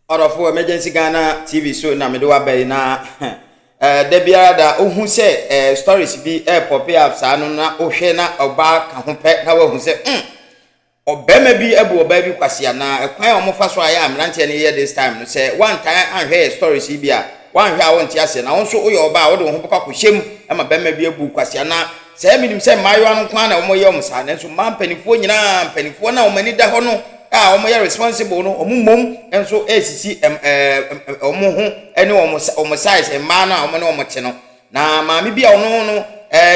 Orofo emergency Ghana TV show na medo abai na de biara da ohun se stories bi pop up sa no na ohwe na oba ka ho pe na wa hu se obema bi ebu oba bi kwase na ekwan omofa so aya amrante ne year this time no se one time anhwe stories bi a one hwe a wonti ase na wonso oye oba wo de ho bokwa kwohyem ma bema bi ebu kwase na se minim se mayo anu kwa na omoye omsa na so mampanifo nyina mpanifo na omani da ho no omo responsible no omumom enso esisi omo ho ene omo size ma na omo ne omo te no na maami bia ono no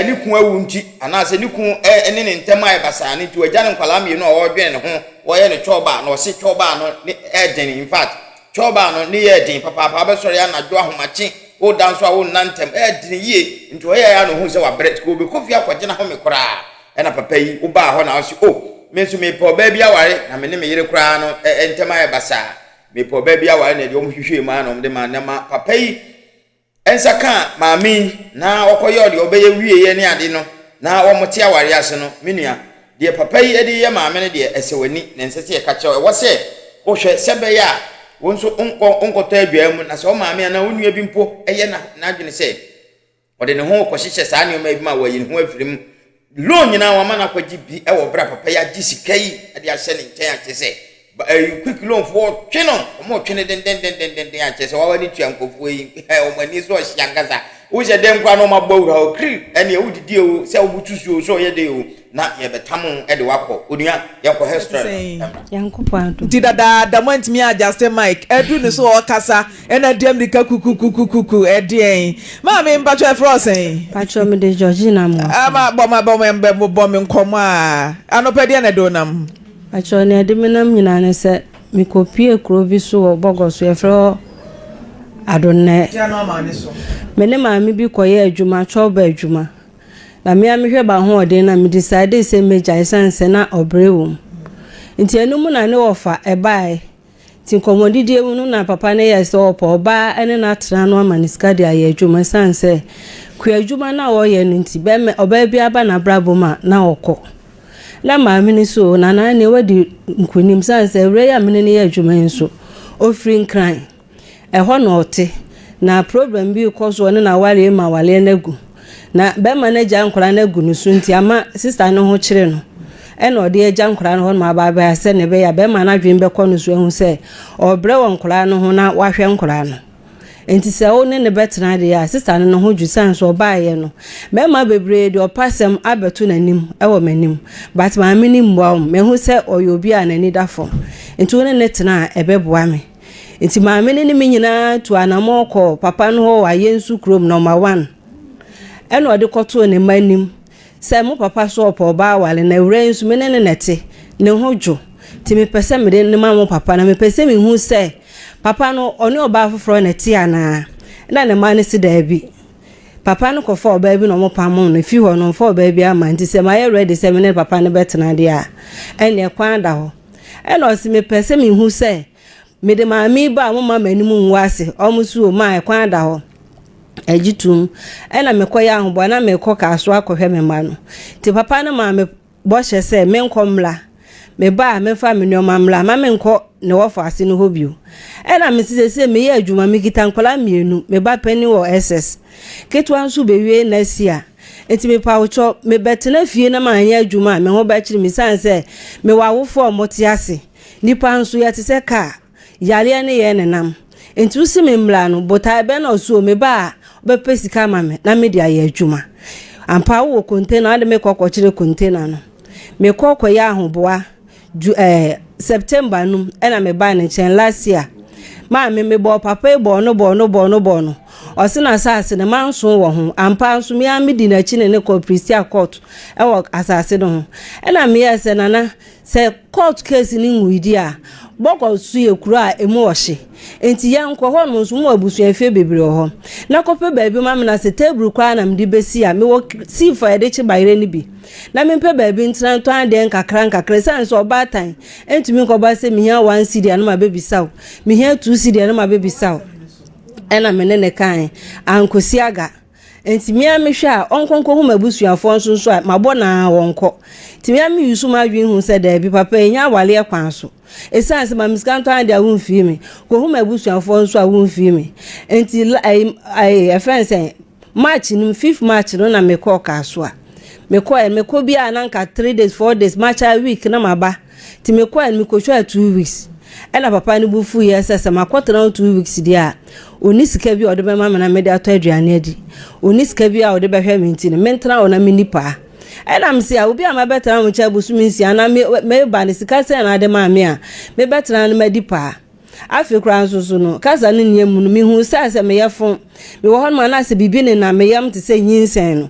ni kun awu nti anase ni kun ene ne ntema e basa ne ti wagya ne nkwala me no o dwen ne ho wo ye ne choba na o se choba no ne eden in fact choba no ne ye eden papa be sori anadwo ahomache o danso a wo nantem eden yie nti o ye ya no hu se wa bread ko be kofi akwaje na ho me kora ena papa yi wo ba ho na o se mesu me po ba bia ware na me ne me yire kura no entema e basa me po ba bia ware na de omo hwehwe ma na de ma na ma papa yi ensaka maami na okoye de obeye wiye ne ade no na omote aware ase no menua de papa yi ede ye maami ne de esewani na nsese e ka chewe wo se wo hwe sebe ya wonso onkoto adwa mu na se o maami na onua bi mpo eye na adwene se ode ne ho kohyehyɛ saa ne o ma bi ma wayi ne ho afirim lo nyina wa mana kwaji bi e wo bra papa ya gi sika yi e de ahye ne nkyɛn akese quick loan for tweno omo twene den akese wa wani tua nkofo yi o mani so hia ngaza wo je den kwa no mabawura o kri ene e wudidi o se obutusu o so ye de o na ye betam e de wakɔ onua ye kɔ history yankopa ti da moment me adjust mic edu ne so o kasa ena dem de kukukukukuku edien ma me mpacho efrosen pacho me de Georgina mo ama bom nkomo a anopede na do nam pacho ne de menam nyina ne se mi kopie kro bi so obogoso efro adonne ya no ma ne so mene maami bi koye adwuma choba adwuma na me amhwe ba ho ode na me decide say meja isanse na obrewo nti enum na ne ofa ebae ti komodidie mu na papa ne yes opo oba ene na tra no amaniska de aye adwuma sanse ku adwuma na wo ye nti be me oba bi aba na braboma na okọ na maami ni so na na ne wadi nkunim sanse ewre ya mene ne ye adwuma nso ofri nkran eho na ote na problem bi cause one na wale ma wale nagu na be manager nkora nagu no so nti ama sister no ho kire no e na ode agya nkora no ho ma baba ya se ne be ya be manadwen be kɔ no so ehu se obre won nkora no ho na wahwe nkora no enti se o ne betena de ya sister no ho djusan so baaye no be ma bebre de opasem abeto nanim e wo manim but ma mini mbo me hu se oyobi a nani dafo enti one ne tena ebeboa me enti maame ne me nyina to anamoko papa no ho aye nsu krom number 1 eno ode koto ne manim se mo papa so opo ba wale na wure nsu me ne nete ne hojo ti me pese me de ne ma mo papa na me pese me hu se papa no oni oba foforo na ti ana na ne ma ne si da bi papa no kofo oba bi no mo pam no fi ho no fo oba bi ama nti se ma ye ready se me ne papa ne betena de a ene kwan da ho eno si me pese me hu se me de maami ba mo mama anim nwase omusu o ma ekwan da ho agitum ena me koya ahobo na me koka so akohwe me ma no ti papa na ma me bo hye se me nkomla me ba me fa me nyoma mla ma me nko ne wofo ase no hobio ena me sise me ye adwuma me kita nkola mienu me ba pani wo SS ketwa nso bewie na sia enti me pa ucho me betena fie na ma anya adwuma me ho ba kiri mi sanse me wawofo moti ase nipa nso ya te se ka yale ne ye nenam enti usi me mla no bota be na oso me ba be pesika ma me na me dia ye adwuma ampa wo container ade me kokko kire container no me kokko ya ahoboa September num ena me ba ne chen last year ma me bo papa e bo no osina asase ne manso wo ho ampa nso me amedi na chi ne ko Christian court e wo asase no ho ena me yese nana se court case ni nwidi a boko su ekura emu ohye enti yanko ho no nso mu abusu afie bebre ho na kope baabi ma me na se table kwa na mdi besi a me wo si for ede chi bayre ni bi na me pe baabi ntran to ande nkakra sanso obatan enti me ko ba se me hia 1 cedi na ma bebi saw me hia 2 cedi na ma bebi saw ena menene kan ankosiaga enti mia me hwe a onkonko hu mabusuafo nso a mabɔ na wonko ti mia me yusu ma dwen hu se da bi papa enya wale kwan so esan se ma miskanto ande a wonfie me ko hu mabusuafo nso a wonfie me enti ai friends March no 5th March no na me call kaso a me call bia na nka 3 days 4 days March a week na maba ti me call me ko shwa 2 weeks ena papa ni bufu yesese makwotena 2 weeks dia oni sika bi ode be mama na me de ato aduane adi oni sika bi a ode be hwe me ntine mentena ona me nipa ena me se a obi ama betena mo cha busu mi nsia na me ba ne sika se na ade ma me a me betena na madipa afi kra nso no kasa ne niam no me hu se me yefo me wo hon na se bibi ne na me yam te se nyinsen no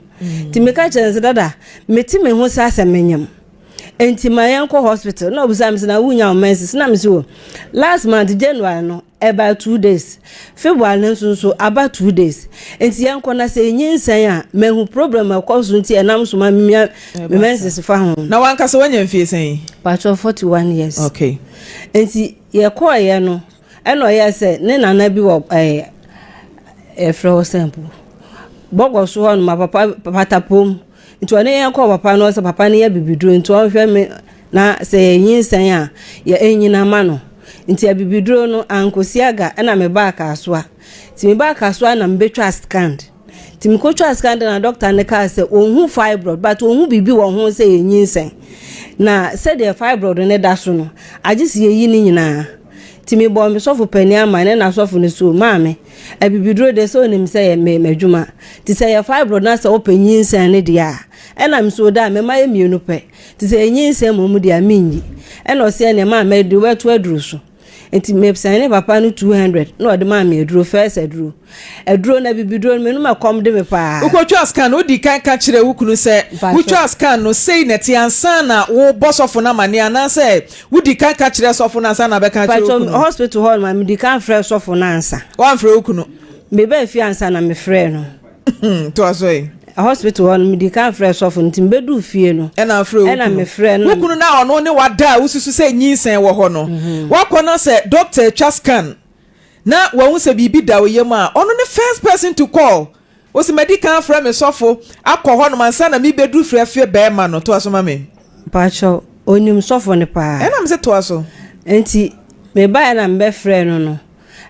ti me ka chense dada me ti me hu se me nyam enti my uncle hospital no obusam na wunya omensis na me so last month January no about 2 days February nso about 2 days enti yanko na se nyinsan a me hu problem akoso nti enam so ma me mensis fa ho na wanka se wanya mfie sen pacho 41 years okay enti ye ko ye no eno ye se ne nana bi wo efro sample bogo so hon ma papa patapom nti one yen ko papa no se papa ne ya bibiduro nti on hwe me na se yinsan a ya enyina ma no nti abibiduro no ankosiaga na me ba ka so a ti me ba ka so na mbetwa scan ti me ko twa scan na doctor ne ka se onhu fibroid but onhu bibi wo ho se yinsan na se de fibroid ne da so no agisi yi ni nyina ti me bo me sofo pani ama ne na sofo ne so maame abibiduro de so nim se me madwuma ti se ya fibroid na se opanyin san ne dia ena me so da me maye mienu pe ti se enyin san momu dia minyi ena o se ne ma me de wetu aduru so enti me psan ne papa no 200 na o de ma me aduru first aduru na bibiduro me no ma kom de me pa ukotwa scan odi kan ka kire wukunu se ukotwa scan no sei neti ansa na wo bosofo na mane ana se wodi kan ka kire sofo na ansa na be kan kire wukunu hospital hall ma me di kan frɛ sofo na ansa wan frɛ wukunu me be fi ansa na me frɛ no to aso hospital hall me di kan frɛ sofo ntim bedu fie no ena frɛ wukunu ena me frɛ no wukunu na ono ne wada ususu se nyinsen wo ho no wakɔ se doctor twa scan na wo se bibi da wo yem a ono ne first person to call o se medical frɛ me sofo akɔ ho no mansa na me bedu frɛ fie be ma no to aso ma me pacho onim sofo ne pa ena me se to aso enti me ba na me frɛ no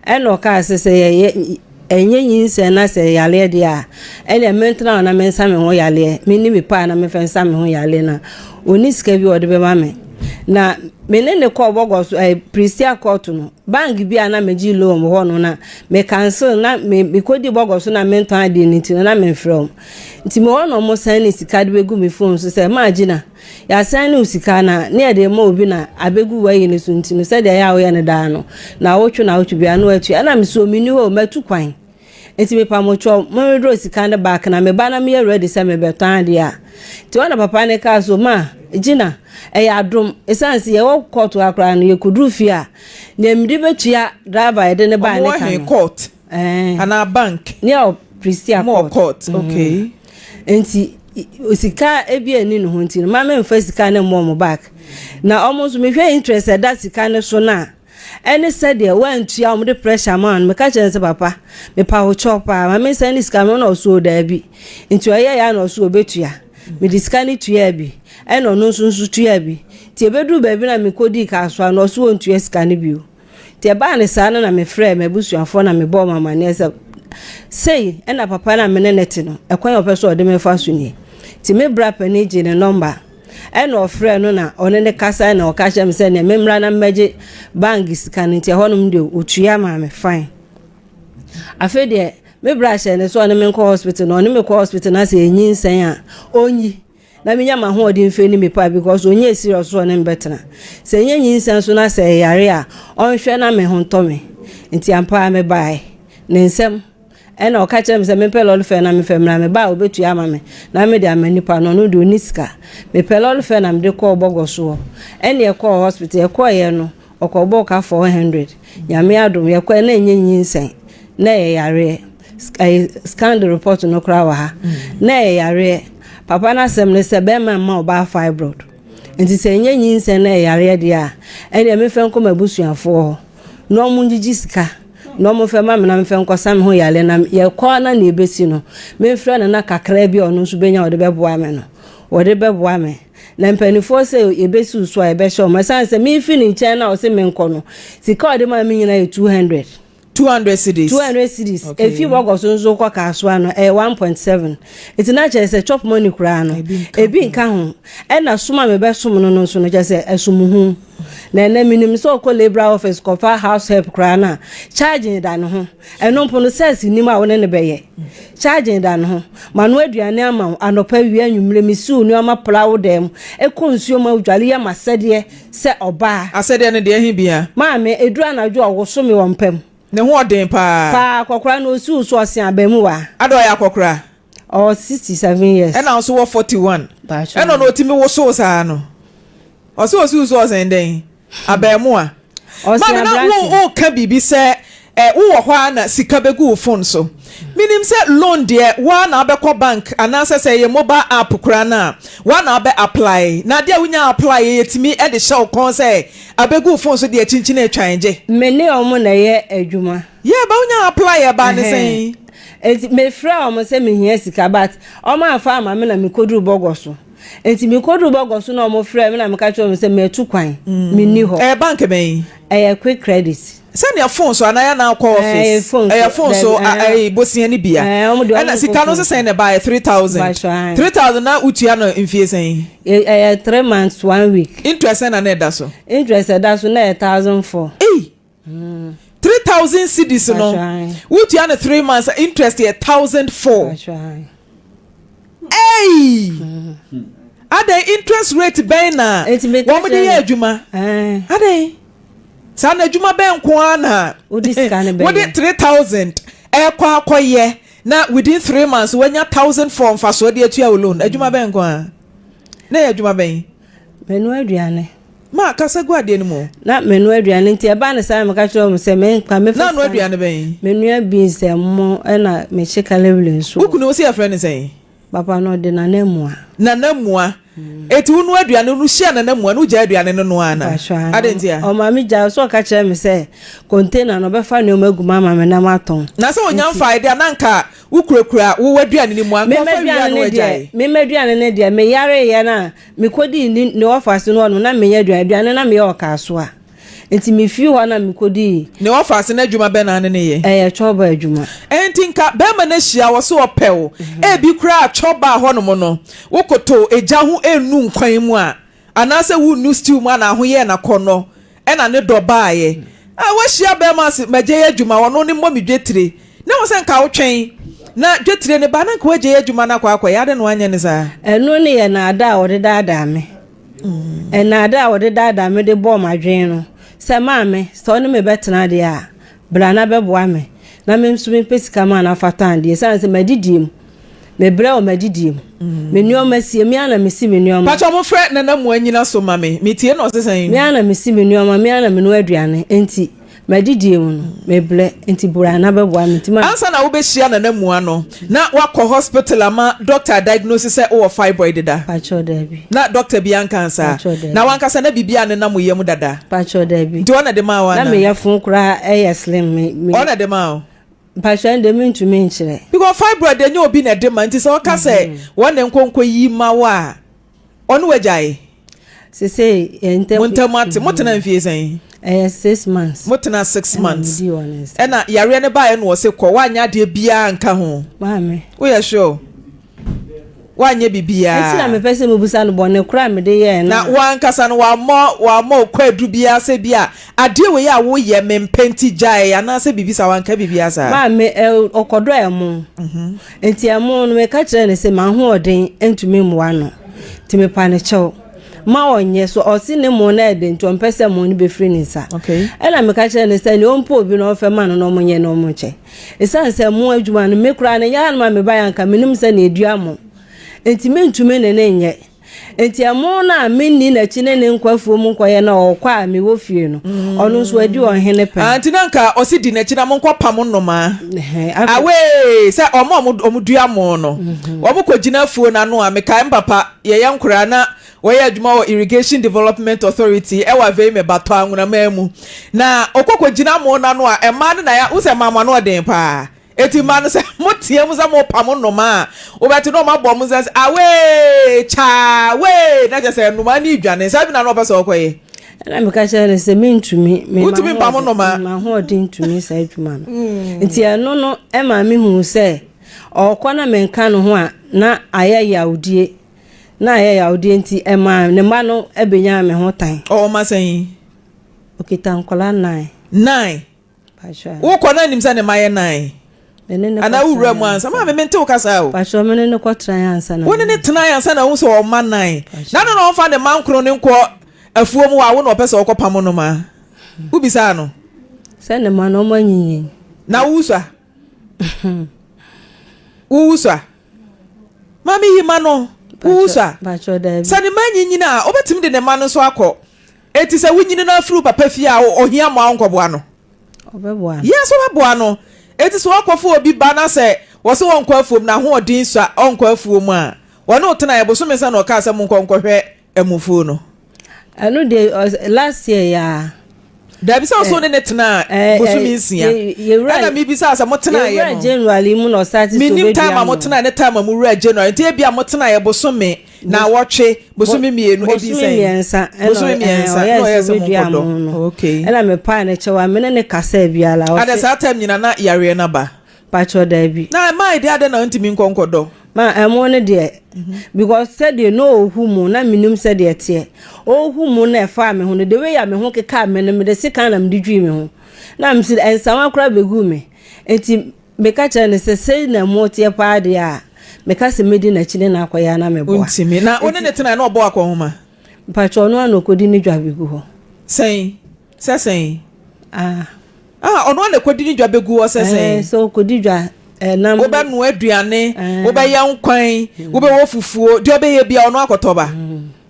ena ka se ye enye yinse na se yale dia ene mentra na mensa me ho yale me ni me pa na me fensa me ho yale na oni sika bi ode be ma me na me ne ko bogo so pristia court no bank bi ana meji loan ho no na me cancel na me kodi bogo so na menton ade ni ti na me from nti me wono mo san ni sika de begu me phone so se ma gina ya san ni sika na ne de ma obi na abegu wa yi ni so nti no se de ya wo ye ne da no na wotwe na wotwe bia no atu ana me so mi ni ho matu kwan enti me pa mo cho mo ro sika ne back na me ba na me ready se me beton ade a ti wana papa ne ka so ma gina eya adom esanse ye wo court akra no ye kudu fi a na mdi betua driver de ne ba ne kan court ana bank ne o pristia court okay enti osika ebia ni no honti no ma me mfa sika ne mo back na almost me hwe interest that sika ne so na any said there went to am the pressure man me ka chense papa me pa ho chopa ma me send sika me no so da bi nti oye ya no so obetua me diskani tuya bi eno no sunsu tuya bi ti ebedu ba bi na me kodi ka so no so ontua sika ne bi o ti ba ne sa na me frɛ me busuafo na me bo mama ne say ena papa na me neti no ekwan opeso ode me fa so ni ti me bra pani ji ne number ena ofrɛ no na one ne kasa na o ka hye me se ne memra na meje bank sika ne ti honum de otua ma me fine afede me bra hye ne so ne me ko hospital no ne me ko hospital na se enyinsen a onyi na me nya ma ho odi mfe ni me pa because onye serious so ne mbetena se enye nyinsen so na se yare a onhwe na me ho ntome nti ampa me bai ne nsem ena o ka chem se me pelol fe na me femra me ba obetu ama me na me de amani pa no no do niska me pelol fe na me de ko obogo so ena e ko hospital e ko ye no okobo ka 400 nyame adom ye ko na enye nyinsen na ye yare scan the report no kra wa ha na ye yare papa na sem ne se be ma oba fibroid nti se enye nyinsen na ye yare dia ena me fe nko mabusuafo no munjiji sika no mo fe ma me na me fe nko sam ho yale na ye ko na ebesi no me frɛ na kakra bi ono so benya ode beboa me no ode beboa me na mpanifo se ebesu so ebehye o sanse me fi ni nchen na o se me nko no sika ode ma me nyina 200 cedis 200 cedis if you work so nzo kwa kaso ano 1.7 it na che se chop money kura no ebi nka ho e na soma me be som no so no che se esum hu na na minim so ko labor office ko fa house help kura na charging da no ho eno mpo no sense ni ma wona ne beye charging da no ho manu aduane ama anopa wi anwumre misu ni oma plawo dem e ko nsuo ma udwale ya masede se oba asede ne de ehi bia ma me edura na jo owoso me wompem ne ho odin pa kokora no si uso ose abamu wa ado ya kokora 67 years and also 41 and no timi wo so sa no oso uso ose ndен abamu a ma na wo ka bibi se wo ho na sika begu phone so minim se loan de wa na abekọ bank ananse se ye mobile app kura na wa na abe apply na de wunya apply ye timi e de show kon se abegu phone so de chinchina atwange mene omo na ye adwuma ye ba wunya apply ya ba ne sen me fra omo se me hia sika but omo afa ama me na me koduru bogoso enti me koduru bogoso na omo fra me na me ka cho me se me tu kwan me ni ho bank ben quick credit send your phone so anaya na call office your phone so bosia ni bia and sika no send by 3000 na utua no mfie sen 3 months 1 week interest na da so interest da so na 1004 3000 cedis no utua no 3 months interest 1004 ade interest rate ben na wo de adwuma ade sana adwuma ben ko ana udi scan ben wo de 3000 ekwa akoye na within 3 months wanya 1004 mfaso de atua loan adwuma ben ko a na adwuma ben menu aduane ma kasa gu ade ni mo na menu aduane nti e ba na sa me ka kiro mo se me kwa me na no aduane ben menu abi se mo na me cheka level nso wo kunu wo se afre ni sen papa no de na namua eti unu aduane nu hia na namua nu ja aduane no ana adentia o ma mi ja so ka kire me se container no be fa ne o maguma ma me na maton na se onya mfa ide ananka ukurekura wo aduane ni mu anko fa wi anu ajai me aduane ne dia me yare ye na me kodi ni office no no na me ya aduane na me ya okaso a enti me fi ho na me kodi ne office na adwuma be na ne ye choba adwuma enti nka be ma na hia wo so opew bi kura choba ho no mo no wokoto eja ho enu nkwan mu a anase wu nu stew mu na ho ye na kono na ne do baaye wo hia be ma maje adwuma wo no ne mo medwetire na wo se nka wo twen na dwetire ne ba na nka waje adwuma na kwa ya de no anya ne sa enu ne ye na ada wo de dada me na ada wo de dada me de bo madwen no se maame so ne me betena de a brana beboa me na me nso me pesika ma na fatan de se se madidiem me bre o madidiem me nuoma sie me ana me si me nuoma pacho mo fre na mu anyina so mame me tie no sesan me ana me si me nuoma me ana me no aduane enti madidiem no me bre enti brana beboa me ntima ansa na wo be hia na mu ano na wakọ hospital ama doctor diagnosis say o fibroid da pacho dabi na doctor bi ankansa na wankasa na bibia ne na moyem dada pacho dabi nti ona de ma wa na me yafun kura slim me ona de ma o pacho de me ntumi nchire because fibroid enye obi na de ma nti so ka say wona nkonko yi ma wa onu wajai se ente montamate motena mfie sen 6 months motena 6 months ena yare ne ba no se ko wanya de bia nka ho mame wo ya sure wanya bibia enti na me pese me busa no bone kura me de ye na wankasa no wa mo kwadu bia se bia ade we ya wo ye mempenti jai ana se bibisa wanka bibia sa mame okodo emu enti emu no me ka kire ne se ma ho oden entumi muwa no ti me pa ne chew ma onye so osi ne mo na ede nto mpese mo ni be free ni sa okay ela me ka kire ne se ni ompo obi no fe ma no mo nye no mo che esan se mo adwuma no me kura ne ya no ma me ba yanka menim se na edua mo enti mentume ne nye enti amo na menni na chi ne nkwafuo mu nkoye na okwa me wo fie no ono so adi ohene pe anti nanka osi di na chi na mo nkwa pam nnoma awe se omudua mo no omo kogina fuo na no a me kai mpapa ye yankura na woyɛ adwuma wɔ irrigation development authority ewa vei me bato anwuna mamu na okokogina mo na no a ema na ya wo se mama no den pa eti ma no se motie mu za mo pam no ma obeti no ma bom ze awe cha we na je se no ma ni dwane sa bi na no pese okoye na me ka chere se me ntumi me utumi pam no ma ho odin ntumi sa adwuma no nti eno no e ma me hu se okwana me nka no ho a na ayayawdie na ayayawdie nti e ma ne ma no ebenya me ho tan o ma san okita nkola 9 pasha wo kona nim sa ne ma ye 9 ana wura mu ansa ma me mente wo kasa o pasha me ne ko tran ansa na wo ne tran ansa na wo so o ma 9 na no fa ne man kro ne nko afuo mu wa wo no pese okopam no ma wo bisa no se ne ma no manyinyin na wusa wusa mami yi ma no wusa pasha da se ne manyinyin a obetim de ne ma no so akọ eti se wunyini na afuru papa fi a ohia mo ankoboa no obeboa yes obeboa no eti so akofo obi ba na se wo se won kwa afuom na ho odin so onkwa afuom a wo no tena eboso me se na oka se mo nkonkwohwe emufu no anu de last year ya da bi se so ne tena boso mi nsia ana mi bi se asa mo tena ye no January mu no start so be mi time mo tena ne time mu ra January enti e bia mo tena ye boso me na wotwe boso mi mienu e bi se boso mi miensa no yes mo kodo okay ela me pa na chewa me ne kasa bia la o ada sa time nyina na yare na ba pacho da bi na my dey ada na ntimi nkonkodo ma emo ne de because said you know who mu na minum said ye tie o who mu na fa me ho no the way ya me ho keka me no me de sika na me de dwi me ho na me si ensawa kra begu me enti me ka che ne se na mo tie pa de a me ka se medi na chine na akoya na me boa ntimi na one ne tena na obo akohoma pacho no anokodi ni dwa begu ho sen ono na kodi ni dwa begu ho sen so kodi dwa nam wo ba nu aduane wo ba ya nkwan wo be wo fufuo de obe ye bia ono akotoba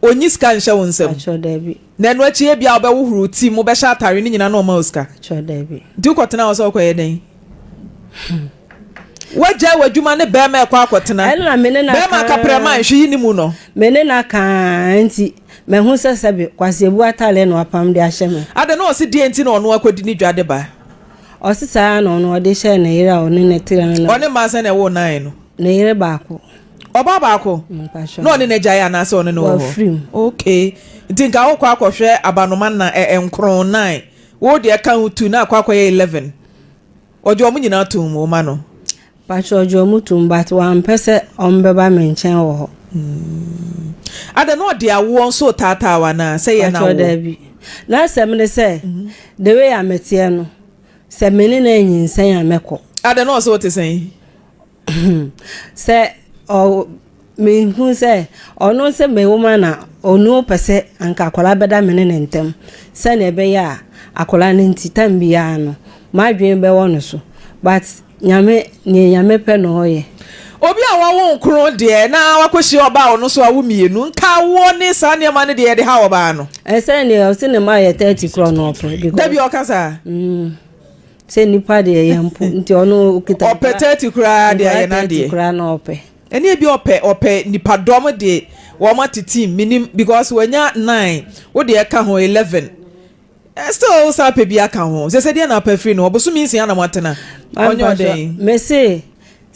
onyi ska nche wo nsem pacho da bi na enu achi ye bia obe wo huru ti mo be sha atare ni nyina na o ma oska pacho da bi di ukotena wo so okoye den waja wadwuma ne be ma ekwa akotena na me ne na be ma kapre ma hwi ni mu no me ne na ka nti me hu sesebe kwase bu atale no apam de ahye me ada na o si die nti na ono akodi ni dwade ba o si sa na ono de hye na yira o ne tire na one ma se na wo nan no na yire baako oba baako no one na jaya na se one no ho okay nti nka wo kwa akohwe abanoma na enkron 9 wo de ka hu 2 na akwa ye 11 ojo mu nyina to mu ma no pacho ojo mu tum but wan pese ombeba me nchen wo ho ada no de awo nso tata wa na se ye na wo na se me se the way I met you no se me ne na nyinsen ameko ada no so te sen se o me hu se ono se me woman na onu pese anka akola beda me ne ntem se na ebe ya akola ne ntitam bia no madwen be wono so but nyame pe no hoye obi a wawo nkro de na wakohye oba ono so awo mienu nka wo ne sa ne ma ne de de ha oba no se ne o se ne ma ye 30 kro no ope because da bi okasa se nipa de ye mpu nti ono okita ope 30 kra de ye na de kra no ope eni bi ope nipa dom de wo ma team minim because wanya 9 wo de ka ho 11 still sa pe bi aka ho se de na pa free no oboso mi nsia na matena onyo de me se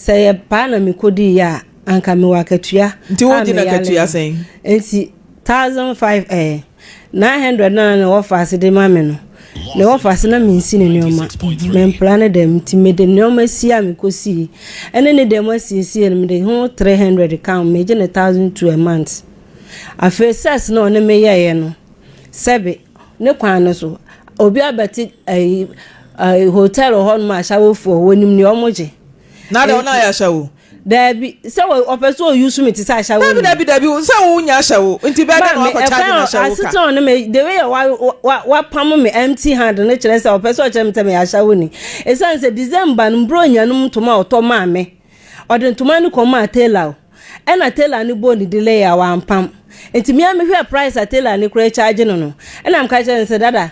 ye pa na mi kodi ya anka mi wakatua nti wo di na katua sen enti 1005 900 na offer se de ma me no le offer se na mi nsi ne nyoma me plan dem ti me de nyoma si a mi kosi ene ne dem asi me de ho 300 count me je ne 1002 a month afa sas no ne me ye no sebe ne kwan no so obi abati hotel ho no ma shawo fo wonim ne omoje na de ona ya shawo dabi se wo opeso use me ti sa shawo dabi se wo nya shawo nti be na wa ko charge na shawo ka asito no me the way wa pam me empty hand ne kire se opeso kire me ya shawo ni esan se December no bro nya no ntoma oto ma me ode ntoma ni ko ma tailor e na tailor ni bo ni delay ya wa pam enti me hwe price a tailor ni kure charge no e na am ka kire se dada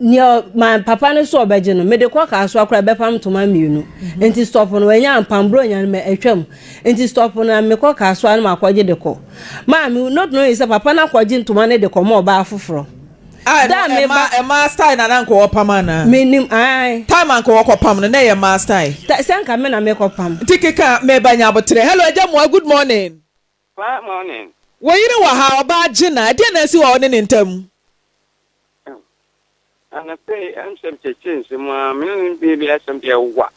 nyo ma papa ne so obeje no me de kwa ka so akra be pam toma mienu enti stop no wanya pambro nya me atwam enti stop no me kwa ka so an ma kwaje de ko ma me not know is papa na kwaje ntoma ne de ko ma oba afoforo da me ba e master na nanko opamana menim ai time anko okopam no na ye master senka me na me kopam tikika me banya abotre hello Ejamo good morning good morning woyire wa ha oba gina de na si wo ne ntam ana pay am sem change mo me bi asem de wa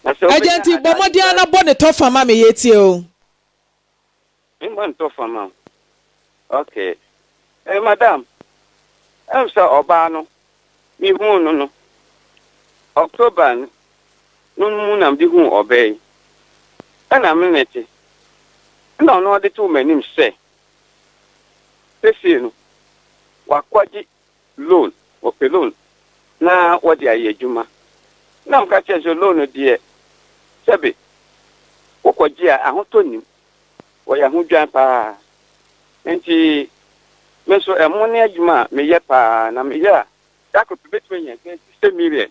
agenti bomodi ana bo ne tofa ma me yetie o me tofa ma okay madam am sa oba no mi hu no October no mu na bi hu obey ana me neti no de to manim say no wakwaji loan ope loan na wodi ayejuma na mka chezo loan die sebe okwaji a ahotonim wo ya hu dwan pa enti meso emone adwuma me ye pa na me ya yakop betwenya 60 million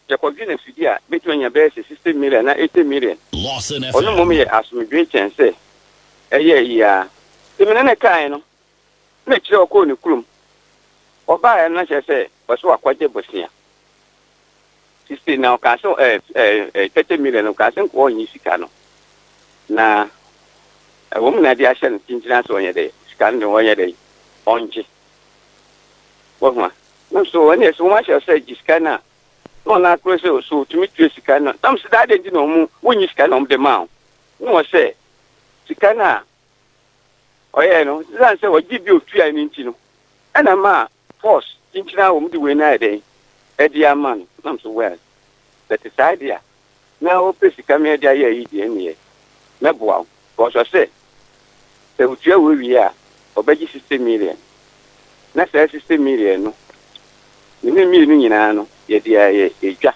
yakwaji na fidi a betwenya be 60 million na 80 million Lawson FM ono mo ye asumdwe chense eye ya temene ne kan no me kire okọ ne kurum oba ya na chese waso akwaje bosia 60 na okaso 30 million okaso ko onyi sika no na wo mu na dia hye no tinjina so onye de sika no onye de onje wo ma no so onye so ma hye se sika na no na krose so tumi tue sika na tam se da de ndi no mu wonyi sika no de ma no se sika na oye no zan se wagi bi otua ni nti no ana ma force tinjina wo mu de we na de edia man nam so well that is idea na o pesika me dia ye yi die ne na boa ko so se otua we wi a obegi 60 million na 60 million no ni mi ni nyina no ye dia ye edwa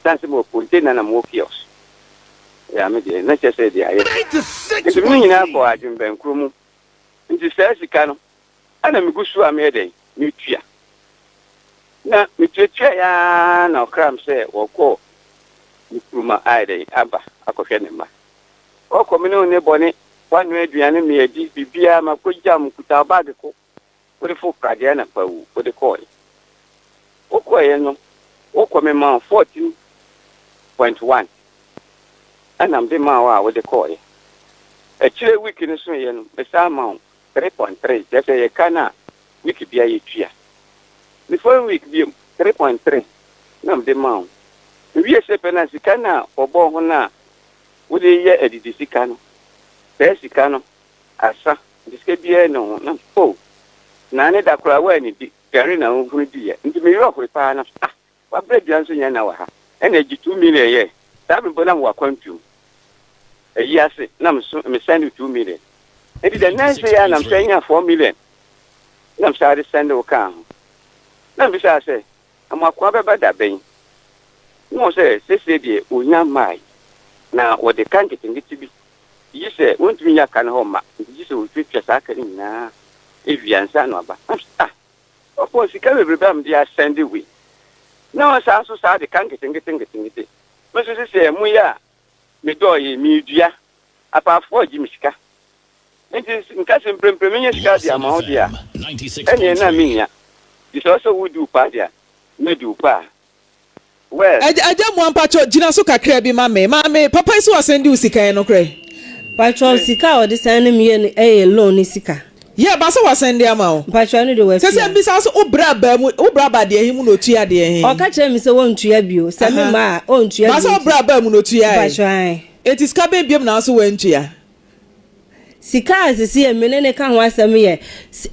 san se mo container na mo kios ya me dia na chese dia ye ni mi nyina ko adwumbe nkromu nti sika no ana mi gusu amede mi tua na mi tua ya na okram se woko nkruma aide aba akohwe ne ma oko mi no ne bone wanu aduane mi edi bibia makogya mkuta bag ko wode fo krade na pawu wode ko oko ye no oko me ma 14.1 ana mde ma wa wode ko chire week ni so ye no be sa ma 3.3 just ye kana week bia ye tua before week bi 3.3 na mde ma wi se pena sika na obo ho na wode ye edidi sika no sika no asa diske bia no na po na ne da kura wa ni di gari na ohuru di ye ndi me yo ko pa na wa bread yan so nya na wa ha ena gi 2 million ye da bi bona wa kwantu ase na me send 2 million edi the next year na me send 4 million na me sare send o kan na me say amakwa beba da ben no say die onya mai na wo de kan kitingiti bi yise wontumi ya kan ho ma yise wo twetwa saka ni na eviansa no aba opo sika bebrebe am dia send we na o sa so sa de kan kitingiti meso se mu ya me do ye mi dua apa afọ ji misika nti nka se mprempremenya sika dia ma ho dia ene na minya this also would do pa dia me do pa well Ejamo ampacho gina so kakra bi mame papa isi wasendi usika no kre pacho sika o de send me e loan ni sika yeah ba so wasendi ama o pacho no de we se bi sa so obra ba de himu no tua de hin o ka kire mi se won tua bio se me ma o ntua ba so obra ba mu no tua pacho ai eti sika be biem na so wantua sika asisi e menene ka ho asem ye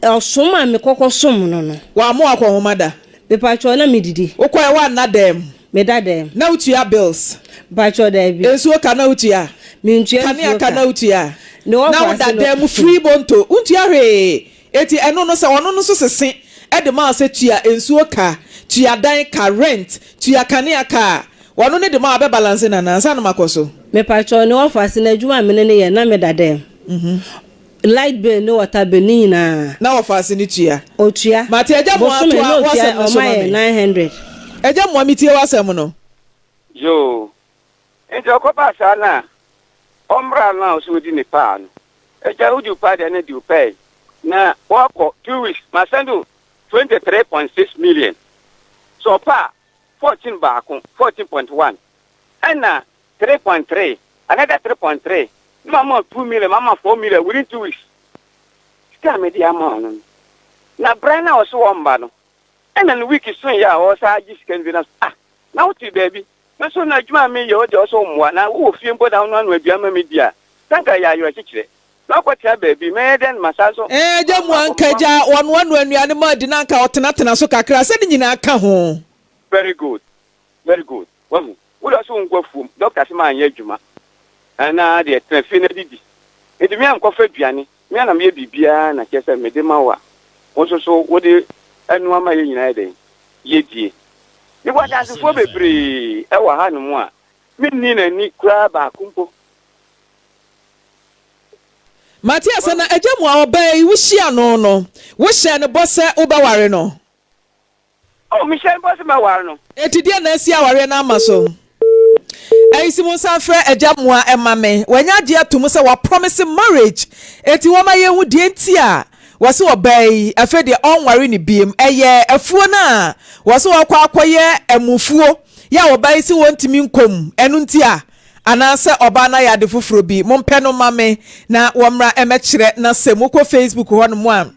osom a me kokosom no wa mo akohomada be pacho na medidi okoy wa na dem me dadem na utua bills pacho da bi ensu ka na utua me ntua kania ka na utua no na wo dadem free bonto untua hwe eti eno no se ono no so sese e de ma se tua ensu ka tua dan ka rent tua kania ka wono ne de ma be balance na nansa na makoso me pacho no office na adwuma menene ye na me dadem light bill no water bill ni na office ni tua otua mate Ejamo ato wasem no so 900 Ejamo amitie wasem no yo enjo ko pa sana omra na o so di ni pa no eja uju pa de na di pay na wako 2 weeks ma send 23.6 million. So pa 14 back 14.1. And 3.3. Another 3.3. Mama 2 million, mama 4 million within 2 weeks. Scam me the amount. Now Brian also one bano. And then week is soon ya or I just can be now to baby. No so na juma me yo also one now who feel put down one with your media. Thank you are teacher. No what ya baby me then masaso. Jam one kaja one when you animal dinanka or tenatana so kakra said in aka ho. Very good. Very good. Well, we also go from Dr. Siman Yejuma. And now the Finity. It me am coffee piani. Me and me bibia na kesa me de mawa. Also so what the annual my united. Ye. You want as for bebre. Ewa ha no mo a. Me ni kra ba kumpo. Matthias na ejemu a obey wo hia no. Wo hia ne boss obaware no. Oh, Michelle boss ma ware no. Etidie na asi aware na amaso. Eiish Musa frɛ ejemu a emame. Wanya gye atum sɛ wa promise marriage. Eti wo ma ye hu die nti a wase obey afa de onware ni biem eye afuo na wase wakwa akoye emufuo ya obey si wontimi nkom enu nti a anase oba na ya de foforo bi mompɛ no mame na womra emekire na semukɔ Facebook ho no mo a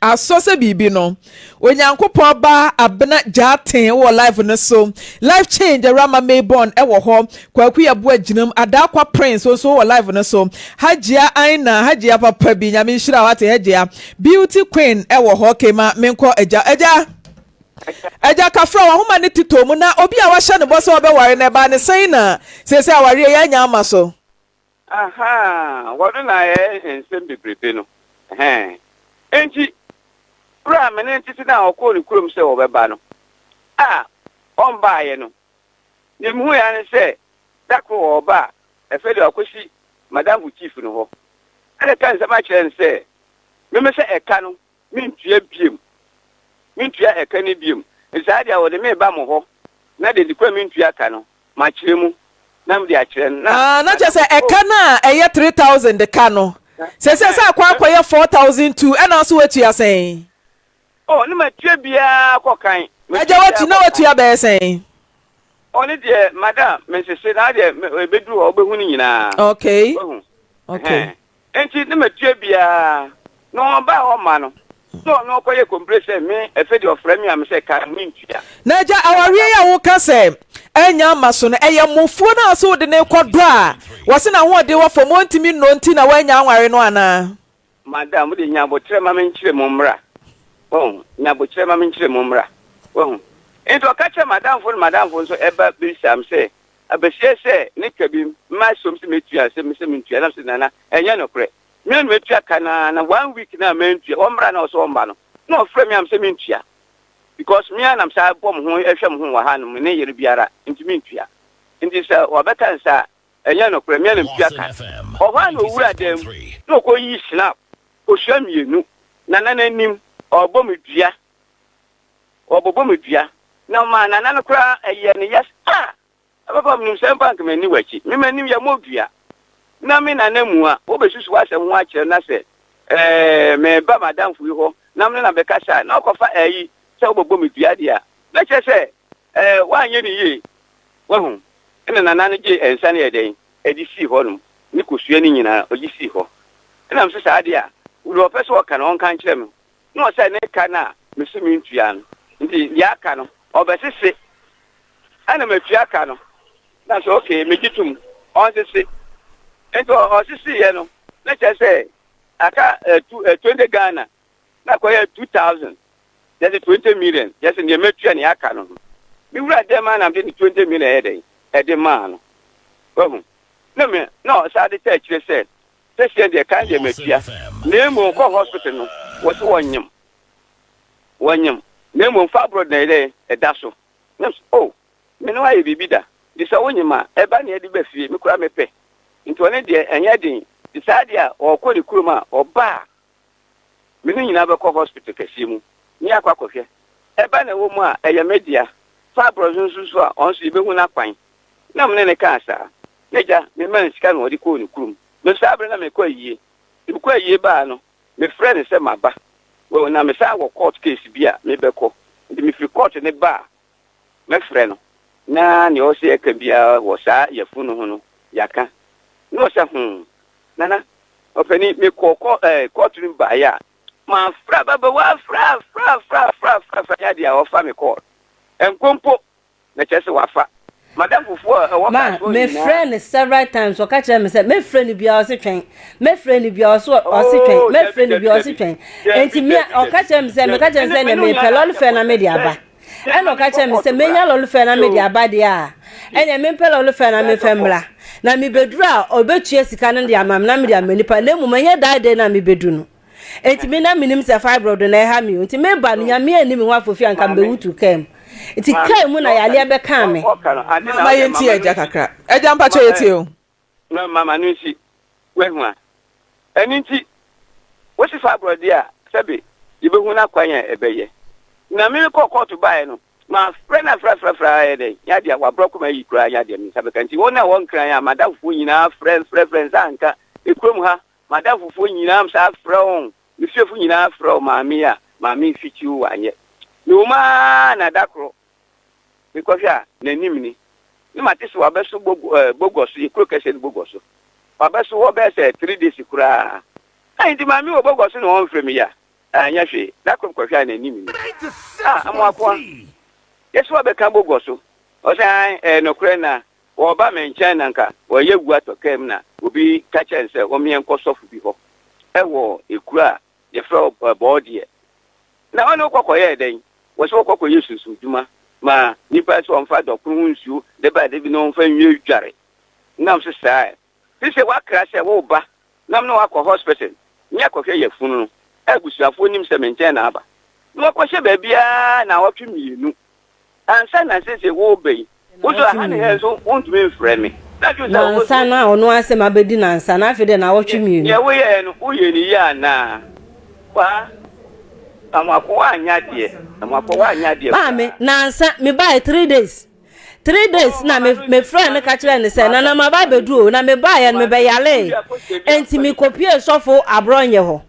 asose bibi no onyankopɔ ba abena jaten wo live no so life change rama maybon e wo ho kwaku ya bo aginam adakwa prince so wo live no so hajia aina hajia papa bi nyame nhira wate hajia beauty queen e wo ho kema menko eja kafra wa homa ne tito mu na obi a wa hye ne bo so obeware na ba ne sen na sese aware ya nya ama so aha wodo na ensem bebrebe no enti bra me ne titi na okọ ni kurom se obeba no on ba ye no ne mu ya ne se dakro oba efe de akosi madam chief no ho ale kan se ma kire se me se eka no mintua biem mintua eka ne biem nsaade a wo de me ba mo ho na de dikwa mintua ka no ma kire mu na me de a kire na je se eka na eye 3000 de ka no se akwa akoye 4002 ena so wetu ya sen. Oh, no matua bia kokan. Aja watu na watu ya be sen. Oni de madam, me se na de bedu obehu ni nyina. Okay. Okay. Enti no matua bia no ba o ma no. No koye compressor me e fe de ofra mi am se ka mintua. Na aja aware ya wo ka se enya maso no eye mofuo na so de ne kodo a wo se na ho de wo fo mo ntimi no nti na wanya anware no ana. Madam, de nya botre ma menchire mo mra. Na bochire ma menchire mo mra. Ento kacha madam fo so eba bisam se abesie se ne kabi ma somsi metua se metua na se nana enya no kre. Me no metua kana na 1 week na mentua o mra na o so mba no. No frɛ me am se mentua. Because me anam sa bom ho ehwɛ mo ho wa ha no ne yere biara enti mentua. Enti se obeka nsa enya no kre me na metua ka. O ha no wura dem. No ko yi snap. O hwa mienu. Na nim obomedua na ma na no kra eye ne yes papa mnim sem bank mani wachi me manim ya modua na me na namu a obesusu wasem ho akire na se me ba madam fu ho na me na be kasa na okofa ayi se obomedua dia na che se wanye ni ye wahu ene na no je ensa ne yeden edi si ho no ni kosua ni nyina oji si ho ena mse sa dia uri opese o kana on kan kire me no say ne kana me se me ntua no ndi ya ka no obesese ana matua ka no na so okay me gitum on sese ento o sese ye no na che say aka 20 Ghana na koye 2000 that's 20 million just ne matua ne aka no mi wura dem na be 20 million e de ma no no me no sa de church say sese de kan de matua na mu ko hospital no wo so wanyam na mu fabro na ile edaso me no ayi bibida di sa wonyima eba na edi ba fie me kura mepe nti one de enya din di sa dia okọ ni kuruma oba me no nyina be ko hospital kase mu ni akwa kofie eba na wo mu a eya media fabro nsusu a onso ibehu na kwan na me ne ka asa neja me man sika no odi ko ni kurum me sabre na me ko yie ba no me friend se maba Well, na me say wo court case bia me beko. Ndi me free court ne ba. Me frɛ no. Na ne o se ka bia wo sa yefunu ho no yaka. No se nana opani me court room ba ya. Ma fra baba wa fra ya dia o fa me court. Enkompo na chese wa fa. Madam Fufu ma me friend several times o ka kire me say me friend bia o se twen me friend bia o so twen me friend bia o se twen enti me o ka kire me say me ka kire say na me pelol fe na me dia ba e no ka kire me say me nya lol fe na me dia ba dia enya me pelol fe na me femla na me bedru a obetua sika no dia mam na me dia manipa na mu manya daade na me bedu no enti me na minim say fibroid na ha me enti me ba no nya me anim ho afofi anka me wutu kem iti kai mu na yale be kan me ma yenti eja kakra eja mpacho yeti o na mama nunsi wehu a eninti wosi fibroid dia sebe ibehu na kwanya ebeye na me ko court bae no ma frena fra ede ya dia wa broko ma yi kura ya dia mi sabe kanti wona won kran ya madafufu nyina friends anka ikrom ha madafufu nyina am sa from mi fefu nyina from maami a maami fitiu anye Numa na dakro because ya na nimni ni matisi wa beso bogoso ikro kese ni bogoso wa beso wo be se 3 days kura ai ndi mami wo bogoso no on frame ya anya hwe dakro kwa na nimni amwakwa yeso wa be kan bogoso o say no kure na wo ba menchen na nka wo yegu atokem na obi ka chense wo mien kosofu bi ho ewo ekura ye fro body na ono kokoye den wo koko Yesu sujuma ma nipa so onfa dokun nsu de ba de bi no onfa nwie dware nam se sai se wa kra se wo ba nam no akọ hospital nya kohwe ye funu no agusuafo nim se menchen na aba no kohwe ba bia na wotwe mienu ansa na se wo bei wo so ha ne he so want me frame me na sana ono ase mabedi na nsa na afede na wotwe mienu ye wo ye no wo ye ni ya na kwa amako anya de ba me nansa me buy 3 days na me friend ka kire ne say na ma ba bedu o na me buy ya me be yale enti me kopie sofo abronye ho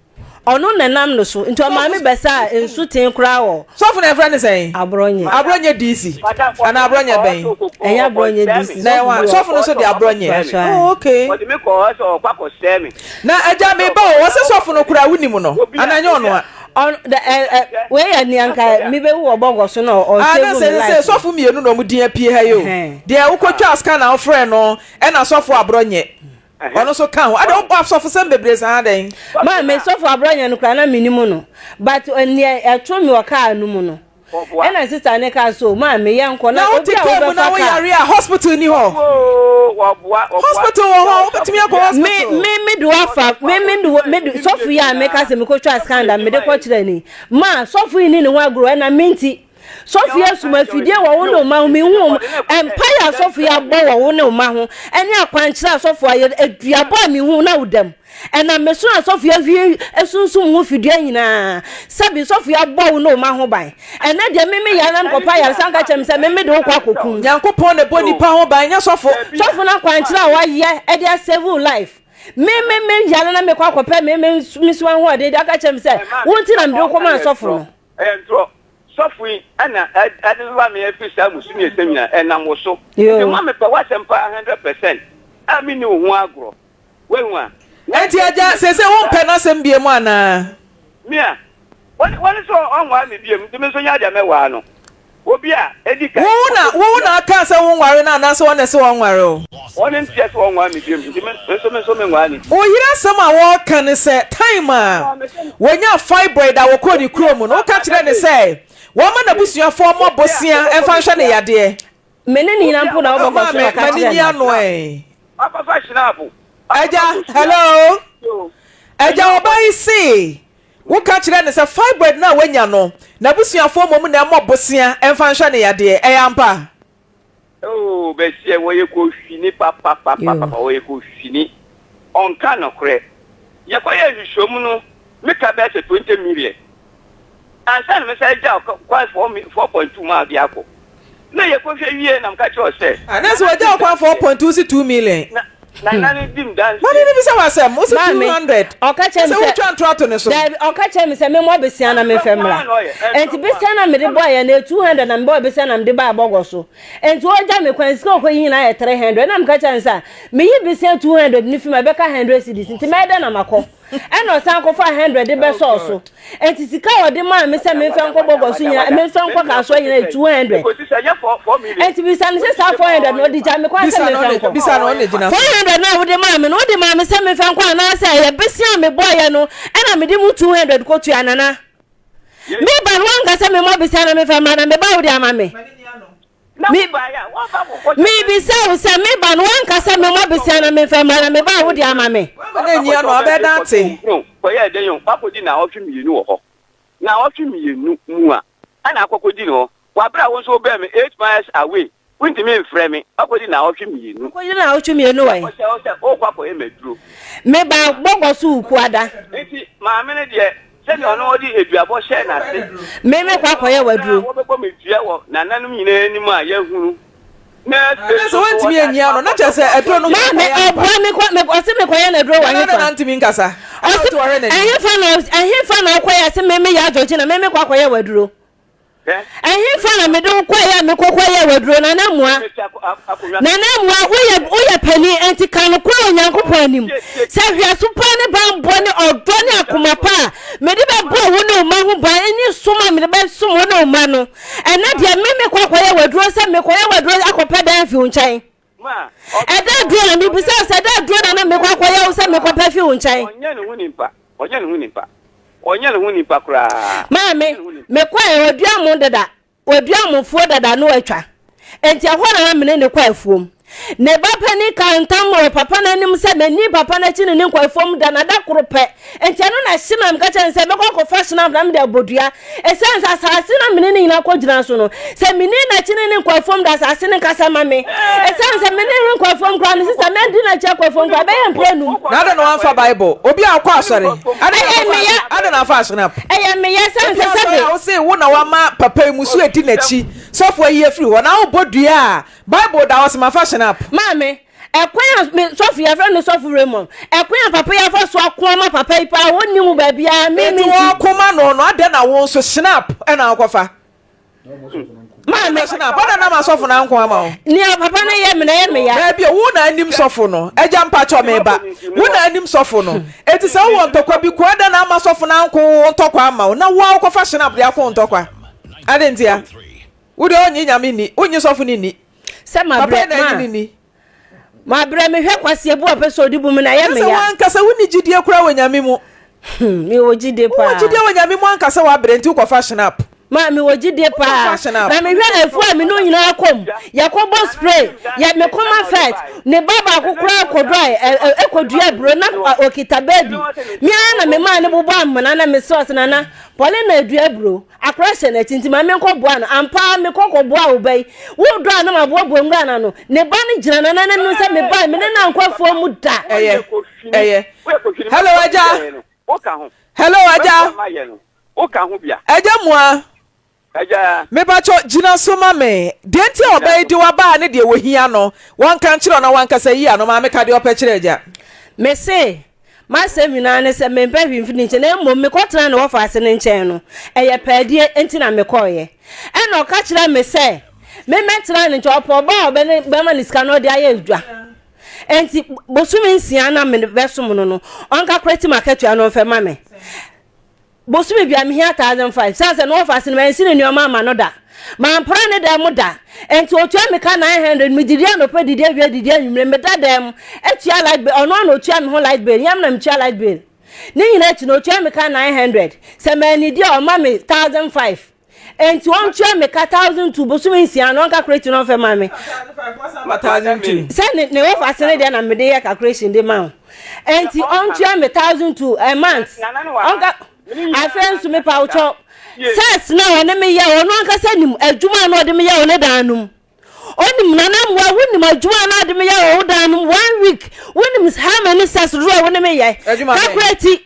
ono nenam no so enti o ma me besa ensu ten kura wo sofo na friend say abronye DC ana abronye ben enya abronye DC na wa sofo no so de abronye oh okay o de me ko so kwako semi na aja me ba wo se sofo no kura wunimu no ananye ono a on the we ya ni anka mi be wo bogoso no o say so fu mienu no mu din apie ha yo de ukotwa scan na ofre no e na sofo abronye ono so kan ade o sofo sem bebre san den ma me sofo abronye no kra na minimu no but oni e to mi o ka anu mu no e na sister ne ka so ma me ye nko na obi a wo na wo yare a hospital ni ho hospital ho betimi akọ hospital me do afa me sofo ya me ka se me ko twa scan da me de ko kire ni ma sofo ni ho agro na minti Sophia suma fidie wo no ma me hu empire Sophia bo wo no ma ho ene akwankyira Sophia aduabo me hu na udam ena me so Sophia vie esunsum hu fidie nyina sabi Sophia bo wo no ma ho ban ena de me ya na kopa ya sanka chem se me de wo kwa kokun Yankopon ne boni pa ho ban nya sofo na akwankyira wa ye e de save life me ya na me kwa kopa me suwan ho de aka chem se wonti na me de ko ma sofo no Software ana adeva me afisa musumi esemina enam so e ma me pa wasempa 100% ami ni hu agro we hu a enti aja sese won pe na sem bie mu ana mia wani so onwa me bie mu de so nya dia me wa no obi a edika wo na aka se won ware na na so won se won ware o woni ntia so onwa me bie mu de so me nwa ni o yira sam a wo kan ne se time a wonya fibroid a wo ko ni krom no ka kire ne se woman na busuafo mo bosia emfa hwe ne yade meneni na mpo na wo bogo so ka meneni ano papa fashion abu eja hello eja obai si wo ka kire ne se fibroid na wanya no na busuafo mo na mo bosia emfa hwe ne yade ampa oh be sie wo ye ko fini papa wo ye ko fini on kan okre ye ko ye hwehwom no me ka be 20 million ansan me say ja kwa 4.2 ma bia ko na ye ko hwe wie na mka che o se anase wa ja kwa 4.2 si 2 million Nana dim dance. Money ni bisa wasem, mo 200. Okache mi se twa ntrato ne so. Okache mi se me mo besia na me femra. Enti besia na me de boy ya na 200 na me boy besia na me de ba bogo so. Enti oja me kwan sika okoyi na ya 300 na me ka chansa. Me yi besia 200 ni fi ma beka 100 cedis. Enti me da na makọ. Eno san ko 500 de be so. Enti sika odi ma me se me fe nko bogo so nya me fe nko ka so nya 200. Enti bisa ni se 400 no di ja me kwa se me fe nko. Bisa no ne gina. 400 na wo de ma me no de ma me se me fe nko na se ya besia me boy ya no ena me de mu 200 ko tu anana. Me ba wanga se me mo besia na me fe ma na me ba wo de ama me. Me bisa wo se me ba no wanga se me mo besia na me fe ma na me ba wo de ama me. Na nyia no abedante. Ko ye de yon papodi na otwe mienu wo ho. Na otwe mienu mu a ana akokodi no. Wa bra wo so be me 8 miles away. Winti me frɛ me akodi na otwe mienu. Ko na otwe mienu wai. O kwa ko e meduro. Me ba bogo so uku ada. Enti ma me ne de se de ono odi eduabo hye na se. Me kwa koye waduro. Wo be ko medua wo na nanum nyina anim a yehunu. Na so wanti me anyia no na chese eduro no. Me obua me kwa me ose me koye na eduro wa hefa. Na ntimi nkasa. Ehefa na koye se me ya joji na me kwa koye waduro. Ehefa na me do koye me koye waduro na namua. Na namua oye pani enti kan ko onyankopon anim. Se hwia so pa ne bambo ne odo ne akoma pa. Me de be bo wo ne o ma hu ba eni soma me de be som wo ne o ma no. Ena de me koye waduro se me koye waduro akopa dan fi unchan. Ma eda duro na me bisa se da duro na me koye wo se me kopa fi unchan. Onye ne hu nipa kura. Ma me kwa oduamu dada oduamu fuo dada no atwa enti ahora na me ne kwa afuom ne ba pani kan tamro papa na nim se ni papa na chi ne kwa afuom da na da korope enti anu na hima me ka chen se me kwa fashion na me da bodua esense asase na me ne nyina kwa gyina so no se me na chi ne kwa afuom da asase ne kasa ma me esense me ne kwa afuom kwa ne se me di na chi kwa afuom kwa be yem planu na da no anfa bible obi akwa asore ada na fashion up me sense se o se wo na wa ma papa mu so edi na chi sofo yi free wo na wo bodua bible da was ma fashion up mame ekwan me Sofia friend no Sofia Raymond ekwan papa ya fa so akoma papa ipa wonni mu ba bia me wo akoma no ade na wo so snap e na akofa mame snap bada na ma Sofia na nkwa ma wo ni papa na ye me ya na bia wo na anim Sofia no eja mpa cho me ba wo na anim Sofia no eti se wo ntokwa bi ko ade na ma Sofia na nkwa ntokwa ma wo na wo akofa snap dia ko ntokwa ade ntia wo de onyi nyame ni onyi Sofia ni se ma bre me hwe kwase ebu episode bu me na ye me ya se wankasa woni gidie kura wanyame mu me wo gidie pa wo gidie wanyame mu ankasa wa bre nti ko fashion up ma me wo gidie pa na me hwe efu a me no nyina akom yakobo spray ya me koma fat ne baba akokura akodrai ekodua bro na okita baby me na me ma ne bobo amana na me sauce na pole na edua bro akrashe na tinti ma me nko boa na ampa me kokko boa obai wo do na ma boa boa ngana no ne ba ne gina na no se me ba me na nkwafuo mu da eye hello aja hello aja oka hu bia aja mua aja me ba cho gina so ma me de nti obai di wa ba ne de wo hia no wan kan kire na wan kasa yi ano ma me ka de opa kire aja me se ma se mi na ne se me mpa hwimfini nche na mmom me kotena na wo fa ase ne nchen no eye paadie enti na me koye e na oka kire me se me metena ne nche opo ba obe ma ni ska no de aye adwa enti bosumi nsia na me besom no onka kweti market ya no fe ma me bosumi bia me here 1005 sanse no fa ase me nsi ne nyoma ma no da ma mpra ne da mu da enti otua me ka 900 me didi anopa didi awia didi anwumre me da dem etua light bill ono na otua me ho light bill yam na me tua light bill ni nyina ti no otua me ka 900 se ma ni di o ma me 1005 enti on tua me ka 1002 bosumi nsia no calculate no fe ma me 1002 se ne wo fa se ne de na me de calculation de ma enti on tua me 1002 a month onka afensu me pa ucho sets na one me ya ono ankasa nim adwuma na ode me ya one danum onim nanam wa wonim adwuma na ode me ya o danum 1 week wonim how many sets ro one me ya calculate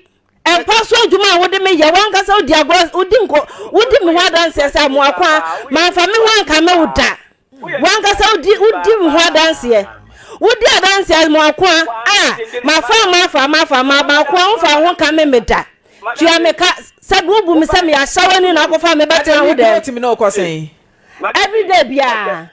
en paso adwuma wode me ya wankasa odi agro odi nko odi me ho dance sa mo akwa ma fa me ho anka me woda wankasa odi me ho dance ye Wodi adanse mo akwa ma kwa mfa ho ka me meda. Tua me ka sabu bu me se me asawani na akofa me beta wo de. Every day bia.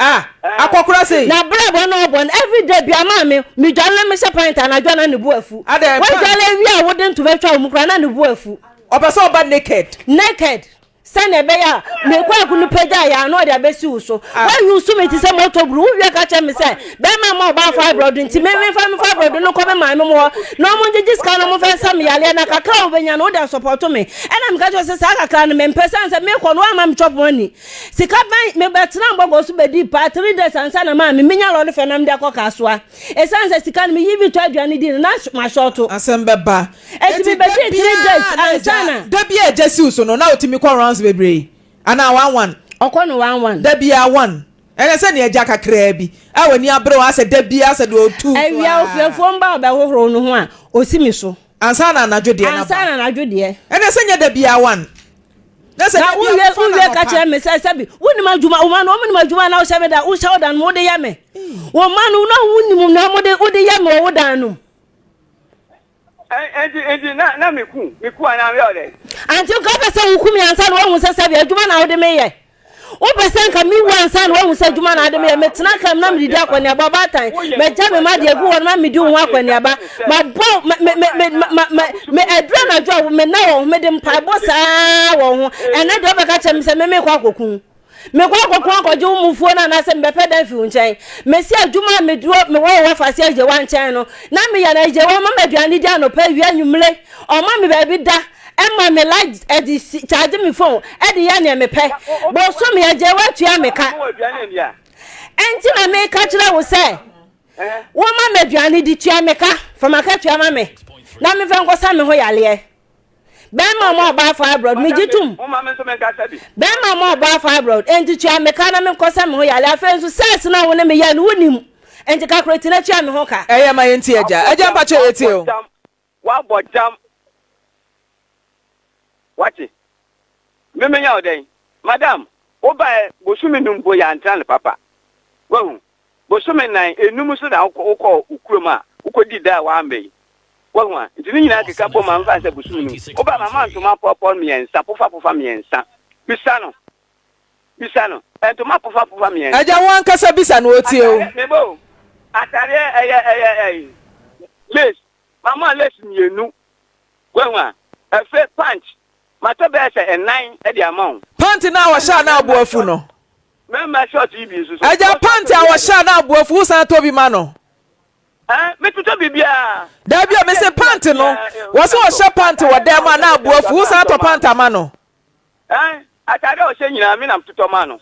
Akokura say. Na brabo no bon every day bia ma me dwale me se pint na dwana ne bu afu. Wo dwale wi a wo de nto betwa mu kra na ne bu afu. Obeso oba naked. Sane be ya me kwa kunu pega ya no de abesi uso why you so me ti say motor bru wi ka che me say be ma ba fibroid nti me fa me fibroid no ko be ma me mo no mo ngi scan no mo fa sam yale na kakra obenya no de support me ena me ka che say kakra no me person say me ko no ama me chop money sika ban me betra mbogo so be di pa 3 days ansa na ma me nya lo de fe nam de akoka soa e san say sika me yi bi to aduane di na ma short asem be ba e ti be 3 days ansa na da bia ejesi uso no na otimi kwa rounds bebre ana 11 okono 11 da bia 1 ene se ne eja kakra bi awani abre wa se da bia se do 2 awia ofefo mba ba hohoro no ho a osimi so ansa na anadwode na ansa na anadwode ene se nya da bia 1 na se da bia uwe ka che me se sabi woni madwuma o ma no woni madwuma na o se me da o sha odan mo de ya me wo ma no na woni mu na mo de o de ya me o dan no Eji na miku ana me ole. Anti ko pese wuku mi ansa no wo se sabi adwuma na wo de me ye. O pese nka mi wansa no wo se adwuma na de me ye metena kam na mi di akwani aba batan. Me ja me ma de egu won ma mi di ho akwani aba. Ma bo me adra na dwo me na wo me de mpa bo saa wo ho. Ene de be ka che me se me kwa kokun. Me kwa akoju mufuo na se mbepe da fi unchen me si adwuma me duro me wo fase aje wan chen no na me ya na aje wo ma aduane di anopa wi anwumle o ma me ba bi da e ma me like e di charge me phone e di ya na me pe bo so me aje wa tua me ka enti na me ka kire wo se wo ma aduane di tua me ka fa ma ka tua ma me na me fa nkosa me ho yale Bema mo ba fibroid me jitum. O ma me so me ka sabi. Bema mo ba fibroid enti tua me ka na me kosa me ho yale afa nso sense na wo ne me ya no wonim. Enti ka kreti na tua me ho ka. Eye ma yenti eja mpa cho eti o. Wa bodam. Wachi. Me nya oden. Madam, o ba bosumi numbo ya antran papa. Wahu. Bosumi nan enum so da ukọ ukroma. Ukodi da wa ambe. Wahu, nti ni nyina keka po ma mfa se bosumi num. O ba mama ntoma popo miensa, pofa miensa. Bisano. Ntoma pofa miensa. Aja wan kasa bisa no oti o. Mebo. Atare les. Mama les mienu. Wahu, efe punch. Mato be se enan e di amount. Panty na wa sha na abuafu no. Member short ibi so. Aja panty a wa sha na abuafu san to bi ma no. Me tuto bibia. Da bia me se panty no. Wo so wa sha panty wa dem na abuafu san to panty ma no. Atade o she nyina me nam tuto ma no.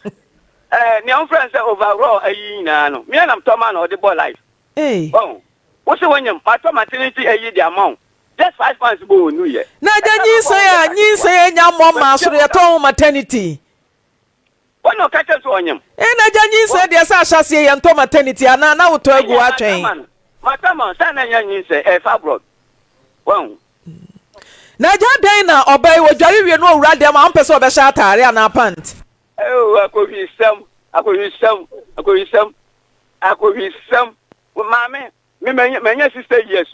Ne on friend say overall ayi nyina no. Me nam to ma no the boy life. Oh. Wo se wonyam mato maternity ayi di amount. Just 5 months ago, New Year. Na nyi say nya mama so ye to maternity. What no catch us on him? Na nyi say de sa ahase ye to maternity ana na wo to agu atwen. Matama sana nyi say fibroid. Won. Na dan na obai wo dware wie no owura dem am pese obesha atare ana pant. Akohisam. Mama, me menya sister years.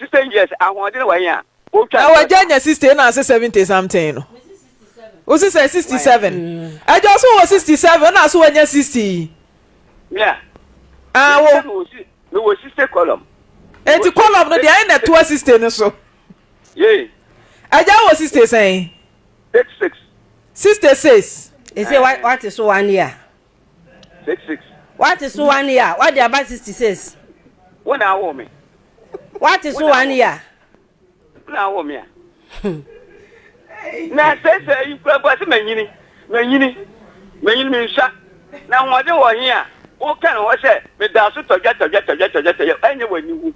16 years, I wanted one year. Our junior sister na 70 something. No. Who say 67? I just was 67, na so when 60. Yeah. No sister column. And to column no dey na 2 sister no so. Yeah. I just was sister saying 66. Sister says. He say what is 1 year? 66. What is 1 year? What the about 66? When I want me. What is 1 year? Na wo me. Na say you purpose menyini me sha. Na wode wo hia. Wo kan wo say me da so toja enye wani wu.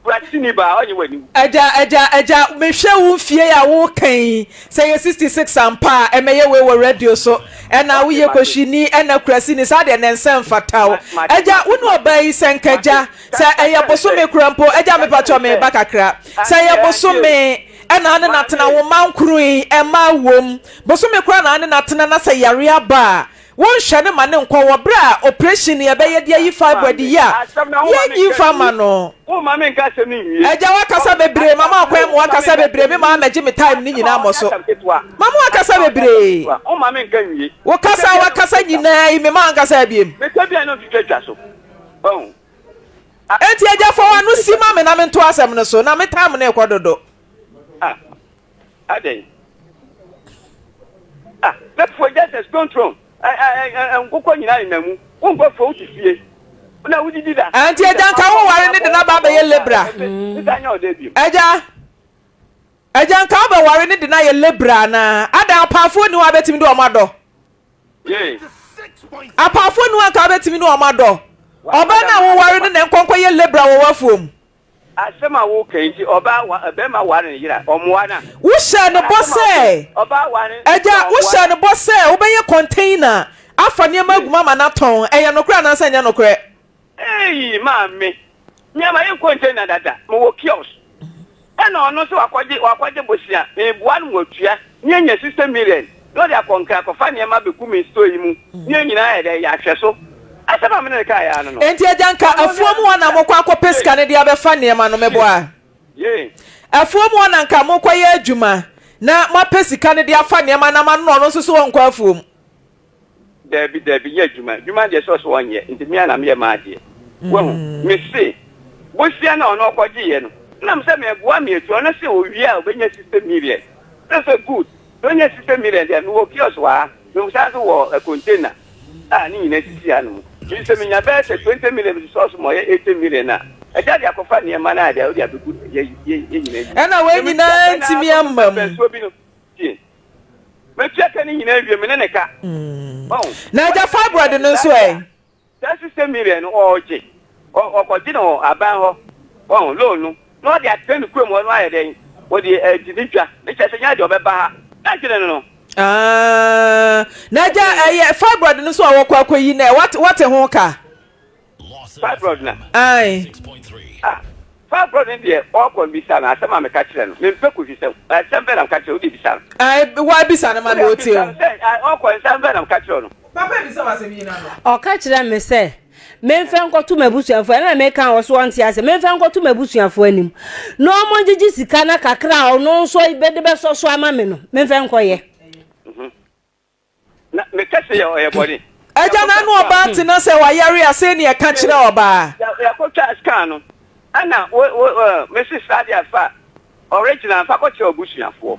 Bratini ba onye wani wu. Eja me hwe wo fie ya wo kan. Say 66 ampa emeye we wo radio so. Na wo ye kwahini na kurasi ni sa de nensem fataw. Eja wo no obai senkaja. Say eye bosome kurampo eja me pacho me bakakra. Say eye bosome na natena wo mankuru e ma wom. Bosome kura na natena na say yare aba. won hwe ne ma ne nkɔ wɔ bra operation ye be ye de yi fibroid ya ye yi fama no wo ma me nka se mi wie eja wakasa bebre mama akwa mu wakasa bebre me ma meje me time ni nyina mo so mama wakasa bebre wo ma me nka wie wo kasa wakasa nyina yi me ma nkasa biem me ka bia no twetwa so bon enti eja fo wa no si ma me na me nto asem no so na me time na ekododo Ade. Let for just a stone thrown. I go nyina na mu. Won go for utifie. Na wudi di da. Anti eja nka wo ware ne de na ba be ye lebra. Eja nka ba ware ne de na ye lebra na. Ada apafo ni wa betimi de o mado. Yeah. Apafo ni wa ka betimi de o mado. Oba na wo ware ne nkonkwo ye lebra wo wafuom. Asema wo kenji oba be ma ware yira omoa na wo hye ne bose oba ware eja wo hye ne bose wo be ye container afa ne maguma ma na ton eye nokra na anya nokra ma me nya ma ye container dada mo wo kiosk e na ono so wakwaje bosia e bua no watua nya 60 million no dia konkra ko fa ne ma be ku me store yi mu nya nyina ya de ya hwe so asema me ne ka ya no enti ejanka afuomu wana mokwa akopeska ne dia be fa ne ma no meboa afuomu wana nka mokwa ye adwuma na mapesika ne dia fa ne ma na ma no no so wonkwa afuom Debi ye adwuma de so wonye nti me na me ma ade wo me se bosia na ono kwaje ye no na me se me boa me etu ono se owi a obenya 60 million that's a good onya 60 million de no wo kiosk wa me sa so wo container ni nyina titi anu you say me nya be 20 million resource mo 80 million na e ja dia kofa ne ma na dia o dia be good ye nyina na we nyina ntimi ambam me cheke ni nyina wie me ne ka na ja fibroid no so 60 million oje okoji no aban ho loan no dia tenu kwem no aye den wo di diditwa ne chese nya dia obeba ha na kire no na ja fibroid no so awokwa akoyi na what ho ka fibroid na fibroid ndi okon bisa na asema me ka kire no me mpeku bisa asema na ka kire odi bisa wa bisa na ma no oti okon asema na ka kire no papa bisa wasemi na no o ka kire me se memfe nkoto mabusuafo na me kan wo so onti ase memfe nkoto mabusuafo anim no mo gigi sika na kakra ono nso ibede be so ama me no memfe nkoye na me kase ye body eja na no oba tina se wa yare ase ne ka kire oba ya ko cha scan no ana Mrs. Sadia fa original fa ko che obusuafo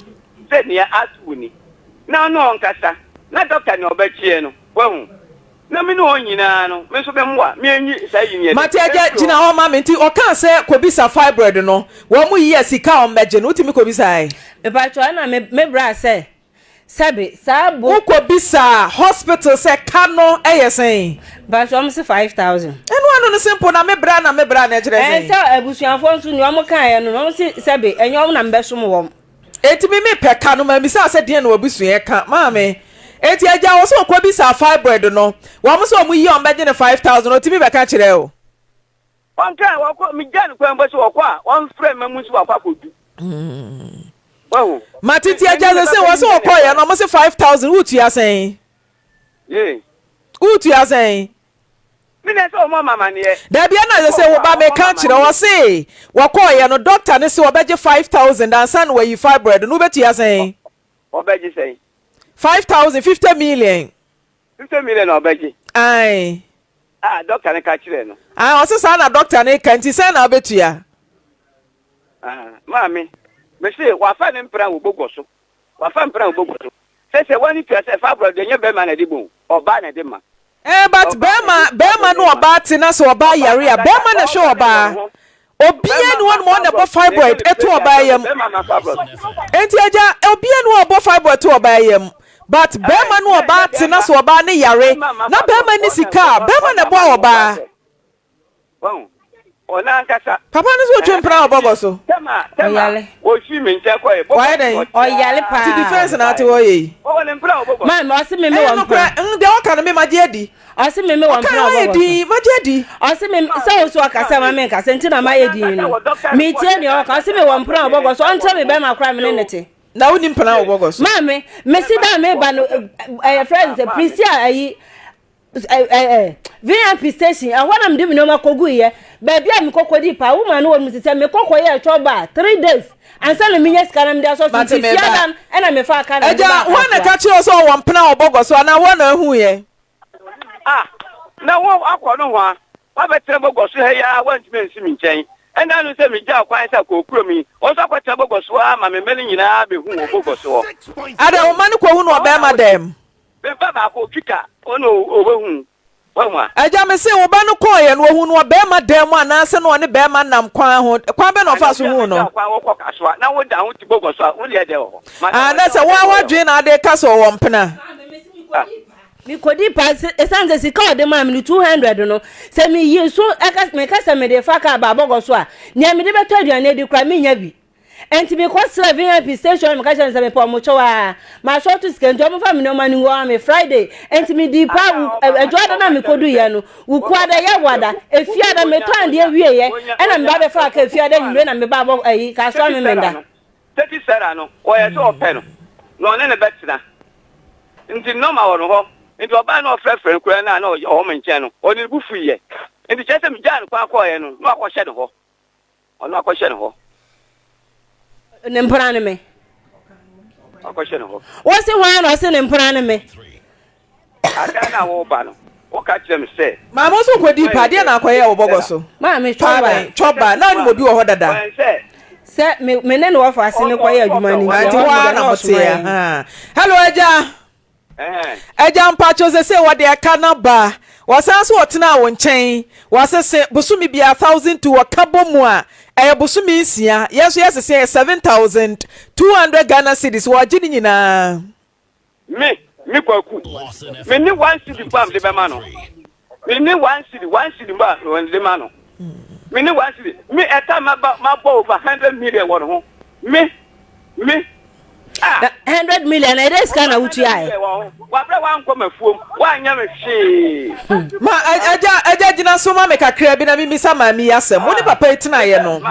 se ne asu ni na no nkasa na doctor ne obachie no wahu na me no onyina no me so be mwa me anyi sai yin ye mate aja gina ho ma menti o kan se kobisa fibroid no wo mu yi sika o meje no utimi kobisa ai me pacho na me bra se sabe sabo ukobisa hospital se kano eyesen pacho am se 5000 enu anu no simple na me bra na ejere sen se abusuafo nso ni o mo kan ye no se sabe enyo na mbesom wo etimi me peka no ma mi se de na obusu ye ka ma me eti aja wo so kobisa fibroid no wo mo so mu yi o meje ne 5000 otimi be ka kire o on kan wo ko mi jan ko mbo so wo kwa on frame mamu so akwa kodu matiti aja se wo so ko ye no mo se 5000 utu ya sen utu ya sen mi na so mo mama ne da bia na se wo ba me ka kire wo se wo ko ye no doctor ne se wo beje 5000 and san we yi fibroid no betu ya sen wo beje sen 5,000 50 million 50 million obeji ai doctor ne ka kire no o se sa na doctor ne ka nti sen na betu ya mami me se wa fa ne mpra wo bogoso wa fa mpra wo bogoso se wani tu se fibroid de nye be ma na di bon oba na di ma but bema no oba ti na so oba yare a bema na show oba obia no one more na bo fibroid eto oba yam enti aja obia no obo fibroid to oba yam but bema no oba ti na so oba ne yare na bema ni sika bema na bo oba ona nkasa papa no so twempra obogo so tema o shi me nche ko e why then oyale pa ti defense na ati oye o le mpra obogo ma o se me wampra de o kan me maje adi o se me wampra obogo di maje adi o se me se o so akasa ma me nkasa nti na ma ye di no me tie ni o ka se me wampra obogo so on tell me be ma kra me ne nete na woni mpana obogo so mame mesi da me ba no friends Prisia VIP station ahwana mde me no makogu ye baby a me kokodi pa woman no wo mtete me kokoye choba 3 days ansa no minya skana mde aso so fiadan ena me fa aka na eja wana ka chi so wo mpana obogo so na wona hu ye na wo akọ no ho a wa betre bogo so he ya wa ntime nsi mi nchen ena no se mi ja kwan sa ko kuro mi o so kwata bogo so a ma me meli nyina be hu wo bogo so ada o mani ko hu no be madam be baba ko kika ono obehu wa eja me se wo ba no ko ye no hu no be madam ana se no ne be ma nam kwan ho kwan be no fa so hu no kwan wo ko kaso na wo da ho ti bogo so wo le de ho na se wa dwe na de kaso wo mpena mi kodi pass esanze sika de ma mi 200 no se mi yi so me kasa me de fa ka ba bogo so a nya me de beto aduane di kra mi nya bi enti me ko VIP station me kasa me po mo chowa ma short to scan jo mo fa mi no mani wo me Friday enti me di pa ejo ada na me kodu ye no wuku ada ye wada efiada me to ande wie ye e na me ba be fa ka efiada nyure na me ba bo ayi ka so me menda 30 sera no o ye so pe no ne betina nti no ma wo no ho nti oba na ofrefre kura na o menche no oni bufu ye nti chese mi jan kwa kwa ye no akọhye no ho ono akọhye no ho ne mpra ne me akọhye no ho wo se hwan no se ne mpra ne me ada na wo ba no o ka kire me se ma mo so kodi pa de na akoye wo bogo so ma me choba na ni obi wo ho dada se me ne no wo fa se ne koye adwuma ni nti wa na mo te ha hello eja eja mpacho se wode aka na ba wasan so otena wo nchen wasese busumi bia 1000 to wakabo mu a busumi nsia yeso yesese 7200 Ghana cedis wajini nyina me kwaku me ni 1 cedi pam de be ma no me ni 1 cedi ba no de ma no me ni 1 cedi me eta ma over 100 million wo ho me 100 million it is kana utu ai wa bra wa nko mafuom wa nya me hwe ma aja jina so ma me kakra bi na mi bisa ma mi yasem woni papa etina ye no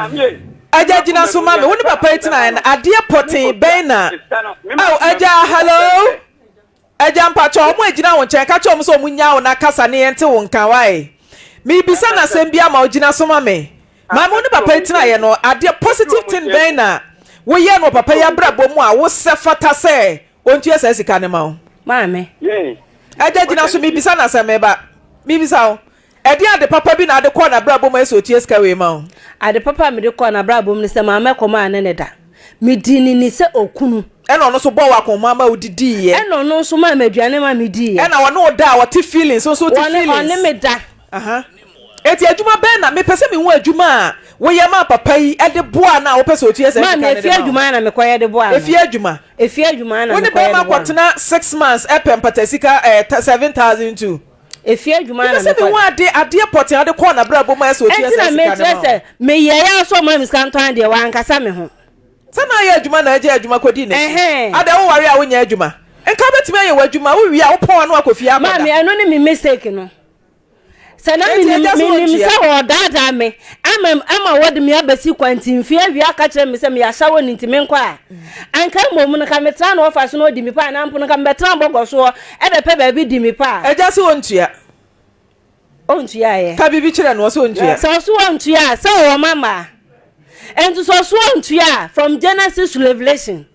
aja jina so ma me woni papa etina ye ade potin ben na aja hello aja mpacho omo ejina won chen ka cho omo so omo nya won na kasa ne yente won kan wai mi bisa na sem bia ma ojina so ma me ma woni papa etina ye no ade positive thing ben na wo ye no papa ya brabo mu a wo se fata se ontu esa sika ne ma wo ma me aja jina so mi bisa na se me ba mi bisa wo ede ade papa bi na ade ko na brabo mu esa otu sika we ma wo ade papa me de ko na brabo mu se ma me ko ma ne da mi dini ni se okunu e no so bo wa ko ma odidi ye e no so ma maduane ma mi di ye e na wo no da wo ti feelings so ti feelings one me da eti adwuma ben na me pese me hu adwuma a wo ye ma papa yi e de boa na wo pese otu esa ma me efi adwuma na me koye de boa efi adwuma na me koye de boa kwotena 6 months epempata sika 7002 efi adwuma na me pese me hu ade potin ade ko na brabo ma esa otu esa sika na me trese me ye ya so ma mi skantan de wa nkasa me ho sana ye adwuma na aje adwuma kodi ne ade wo ware a wo nya adwuma enka betimi aye wa adwuma wo wi a wo pon no akofi amada ma me eno ni me mistake no sana mi sa wo dada me ama wodi me abasi kwanti mfia wi aka kire me se me ya shawo ni ntime nkwa a anka momu no ka metra na ofa so no di mi pa na mpo no ka metra bogo so e be pe ba bi di mi pa eja se ontua ye ka bibi kire no so ontua so ontua so wo mama and so ontua from Genesis to Revelation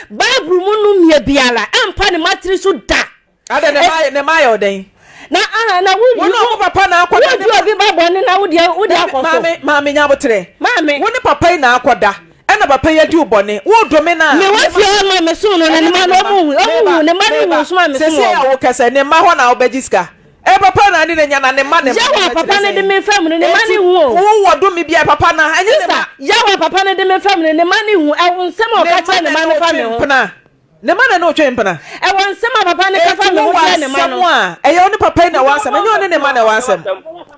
Bible mu no mie biala ampa ne matri so da ada ne mai oden na wo papa na akoda wo bi babo ne na wo dia akoso mama nya botre mama wo ne papa na akoda e na papa ya di ubone wo dome na me wa fi ma me so no ne ma no mu ne ma no so ma me so se ya wo kese ne ma ho na obagiska e papa na ni nya na ne ma ne ya wa papa ne de me fam ne ma ni hu wo do me bia papa na anya ne ma ya wa papa ne de me fam ne ma ni hu e won se ma o ka che ne ma no fam ho ne ma na no twe mpana e won se ma papa ne ka fam ho ne ma no e yo ne papa na wa asem enyo ne ma na wa asem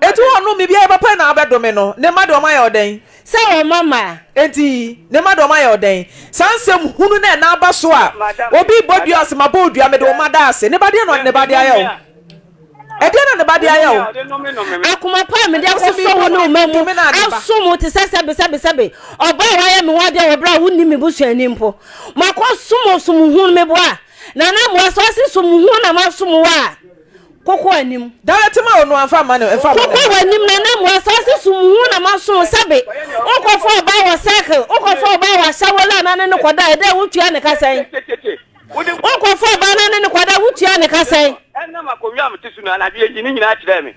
etu onu me bia papa na abedome no ne ma do ma ya oden se o mama enti ne ma do ma ya oden sansem hunu na aba so a obi bodu asema bodu me do ma da ase ne ba de no ne ba de ayo Ediana ne ba dia yo. Akuma pa me dia so wo no mamu. Asomo te sebe. Oba wa ya me wa dia we bra wonni me busuani mpo. Makọ somo hu me bo a. Na mo so ase somo hu na ma somo wa. Koko anim. Direct ma onu anfa ma ne fa ma. Koko anim na mo so ase somo hu na ma somo sebe. Okofo oba wa cycle, okofo oba wa shawala na ne koda e de wutua ne kasan. Okofo ba na ne koda wutua ne kasan. Enna makowi am tisu na na de nyini nyina akire me.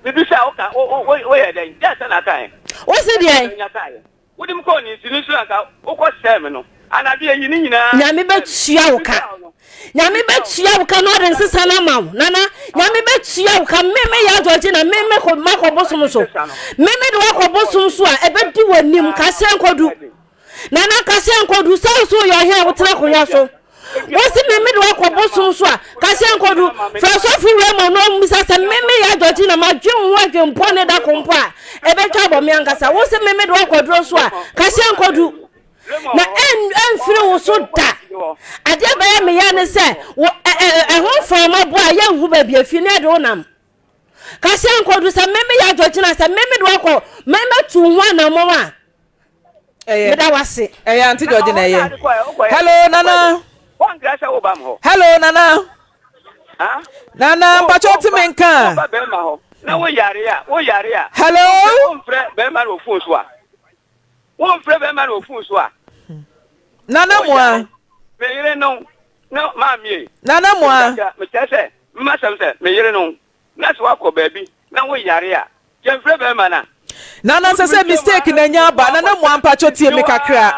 Bibi sha o ka o ye den. Ja sana kan. O se de Wodim ko ni sinu su aka o ko sem no. Ana de nyini nyina. Nyame betua wo ka. Nyame betua wo ka no de nsesa na mawo. Nana nyame betua wo ka meme ya George na meme ko mako bosom so. Meme de wa ko bosom so a ebedi wanim ka se enkodu. Nana ka se enkodu so yo he wo tra konya so. Wasi meme de wa ko bosom so a ka se enkodu fraso fi we mo no misa se meme ya George na madwen wo adwen po ne da kompo a ebetwa bo me ankasa. Wasi meme de wa ko dro so a ka se enkodu. Na enfiri wo so da ade ba ya me ya ne se ho fama bo a ya hu ba bia fi ne de wonam ka se enkodu se meme ya George na se meme de wa ko meme tu ho na mo a me da wase Auntie George na ye. Hello Nana. Hello Nana. Nana mpacho ti me nkan. Na wo yare a. Hello. Wo mfre be ma no phone so a. Wo mfre be ma no phone so a. Nana moa. Me yire no ma mi. Nana moa. Me tese, ma sam se me yire no. Na so akọ baby. Na wo yare a. Je mfre be ma na. Nana se mistake na nya ba nana moa mpacho tie me kakra.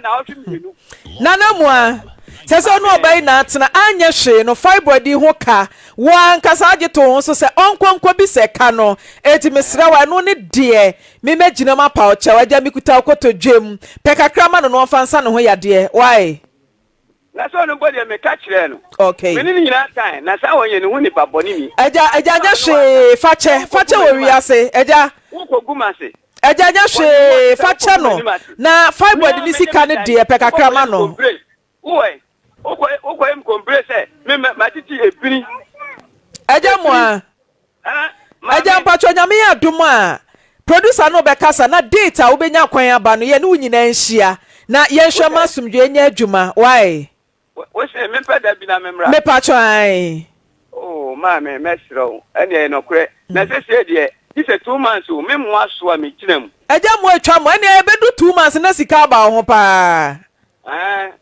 Na o tumi nu. Nana moa. Sese no obai na atena anya hwe no fibroid ho ka wan kasa age to so se onkwonkwo bi se ka no eti mesra wa no ne de me magina ma pa ocha waja mikuta okoto dwem pe kakra ma no no fansa no ho yade why na so no body me ka kire no okay me ni nyina kan na sa wonye ne ho ni baboni mi eja nya hwe fache wo wiase eja wo ko gumase eja nya hwe fache no na fibroid ni sika ne de pe kakra ma no uwe Oko em compresse me matiti ebiri eja moa eja mpacho nyame adom a producer no be kasa na data wo benya kwan aba no ye ne unyina nhia na ye hwe masumdwe nya adwuma why wo se me peda bi na memra me pacho ai oh ma me mesro ene no kure na se de this 2 months o me mo aso a me kinam eja mo atwa mo ene ebedu 2 months na sika aba ho pa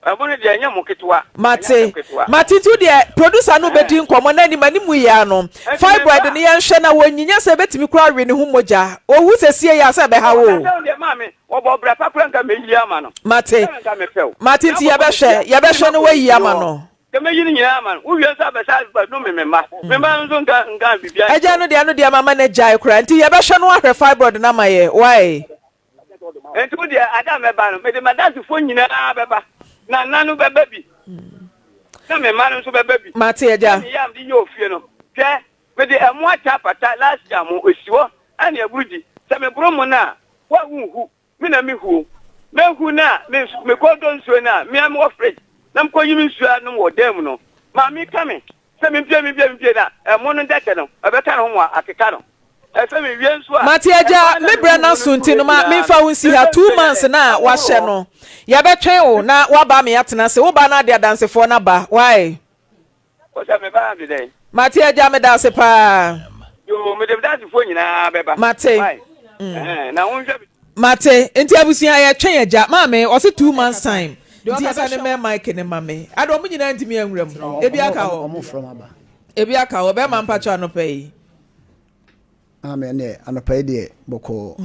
abone de anya moketwa mate tu de producer no bedi nkomo na ni mani mu ya no fibroid ne ye nhwe na wonyinya se betimi kura we ne hu moja owu sesie ya se be ha wo mame obo bra papra nka me yi ama no mate ti ya be hwe no we yi ama no keme yi ni nyina ama no uwie sa be sa no memma nzo nka bibia eja no de mama na jai kura nti ya be hwe no ahwe fibroid na maye why entu dia ada meba no me de madasi fo nyina beba na nanu beba bi na me manu so beba bi mate eja yam di ofie no hwe me de emu acha pata last jam osiwo ani aburudi se me bro mo na wa hu me na me hu na me ko don so na me am ofre na mko yimi nsu anu wo dem no ma mi kame se me mpie na emu no dete no abeka no ho akeka no Matieja mebra na sunti no ma memfa wonsi ha 2 months na wa hye no ya betwen o na wa ba me yatena se wo ba na de adansefo na ba why o se me ba dey Matieja me da se pa yo me de dansefo nyina beba mate na wonhwe mate enti abusia ya twen eja ma me o se 2 months time nti asa ne me mic ne ma me ado mo nyina ntimi anwuram ebi aka ho ebi aka ho be ma mpacho anopai Amen. Anopai de boko.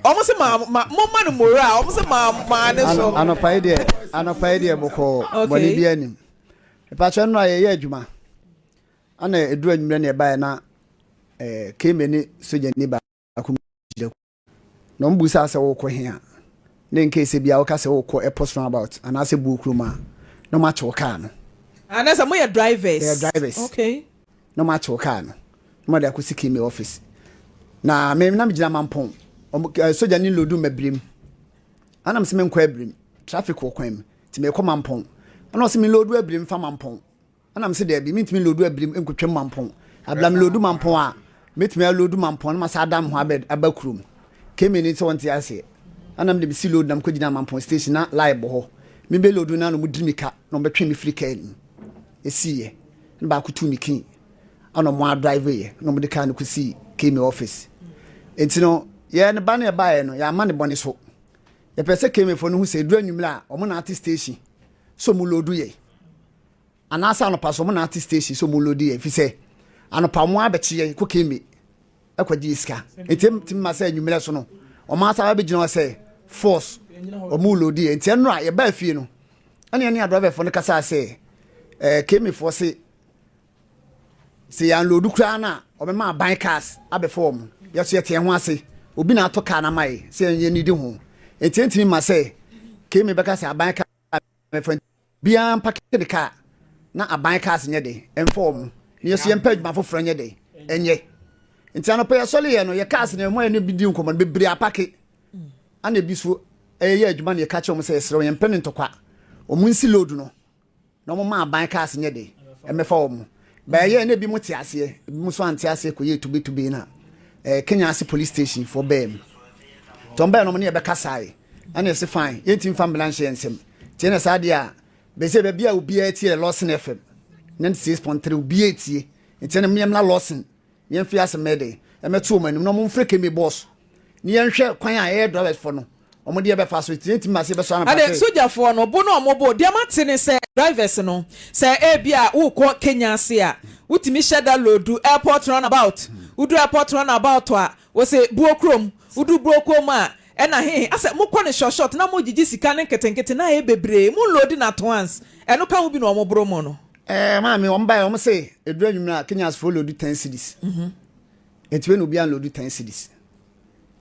Almost ma no mora, almost ma ne so. Anopai de boko. Boni bi anim. Pa cho no aye adwuma. Ana edu anwumre ne ba na kemeni soja ni ba akum. No mbusa se wo ko hia. Ne nke se bia wo ka se wo ko airport about and ase bukruma. No match wo car no. Anasa mo ya drivers. Yeah, drivers. Okay. No match wo car no. Mo da kusiki me office na me na me gina mampon soja ni lodu mabrim ana mse me nkwa abrim traffic wo kwan ti me koma mampon ana mse me lodu abrim fa mampon ana mse da bi me ntimi lodu abrim enkotwe mampon ablam lodu mampon a metumi lodu mampon na masa adam ho abakrum kemi ni so wonte ase anam de bisi lodu nam ko gina mampon station na live ho me be lodu na no mudrimika no betwe me free car ni esiye na ba kutu mi kin ana mo drive ye no mo de car no kusi kemi office entino ye ne ba na ba ye no ya ma ne bone so ye pese kemi fo no hu se dru anwumla o mo na ati station so mo lodu ye anasa no paso mo na ati station so mo lodu ye fi se anopa mo abechi ye ko kemi akwaji iska etem tim ma say anwumla so no o ma sa ba gina say force o mo lodu ye enti eno a ye ba fie no ane driver fo no kasa say kemi fo se yan lodu kra na o be ma ban cars abe form yeso ye tie ho ase obi na to car na mai se ye ni di ho enti ma say kemi be kasa ban car me friend bian pack the car na aban cars nye de inform yeso ye page ma fo fro nye de enye enti anopa ye sole ye no ye cars na mo ye ne bidi nkomo be bri apake ana bi so ye adwuma na ye ka che mo say sere ye mpene ntokwa o munsi load no na mo ma aban cars nye de emefa o mo ba ye na bi mo ti ase bi mo so ante ase ko ye tubi na Kenya Ase police station for bem tomba no mo ne be kasai ana se fine ye tim ambulance ensem tie na sa dia be se be bia obi a tie Lawson FM 96.3 obi etie tie na miem na Lawson ye mfi ase mede emeto manum no mo mfreke me boss ni ye nhwe kwan a ye drivers for no omo de be fa so tie tim ase be so na ade soja for no bo no omo bo de amate ne se drivers no se e bia wo ko Kenya Ase a utimi sheda lodu airport runabout udu airport runabout a wo se buokrom udu buokrom a ena he ase mukọ ne short na mo gigi sika ne ketenkete na e bebre mu load na at once eno ka ho bi no omobro mo no maami o mba o say edu anwumna Kenya Ase load 10 cedis enti no bi an load 10 cedis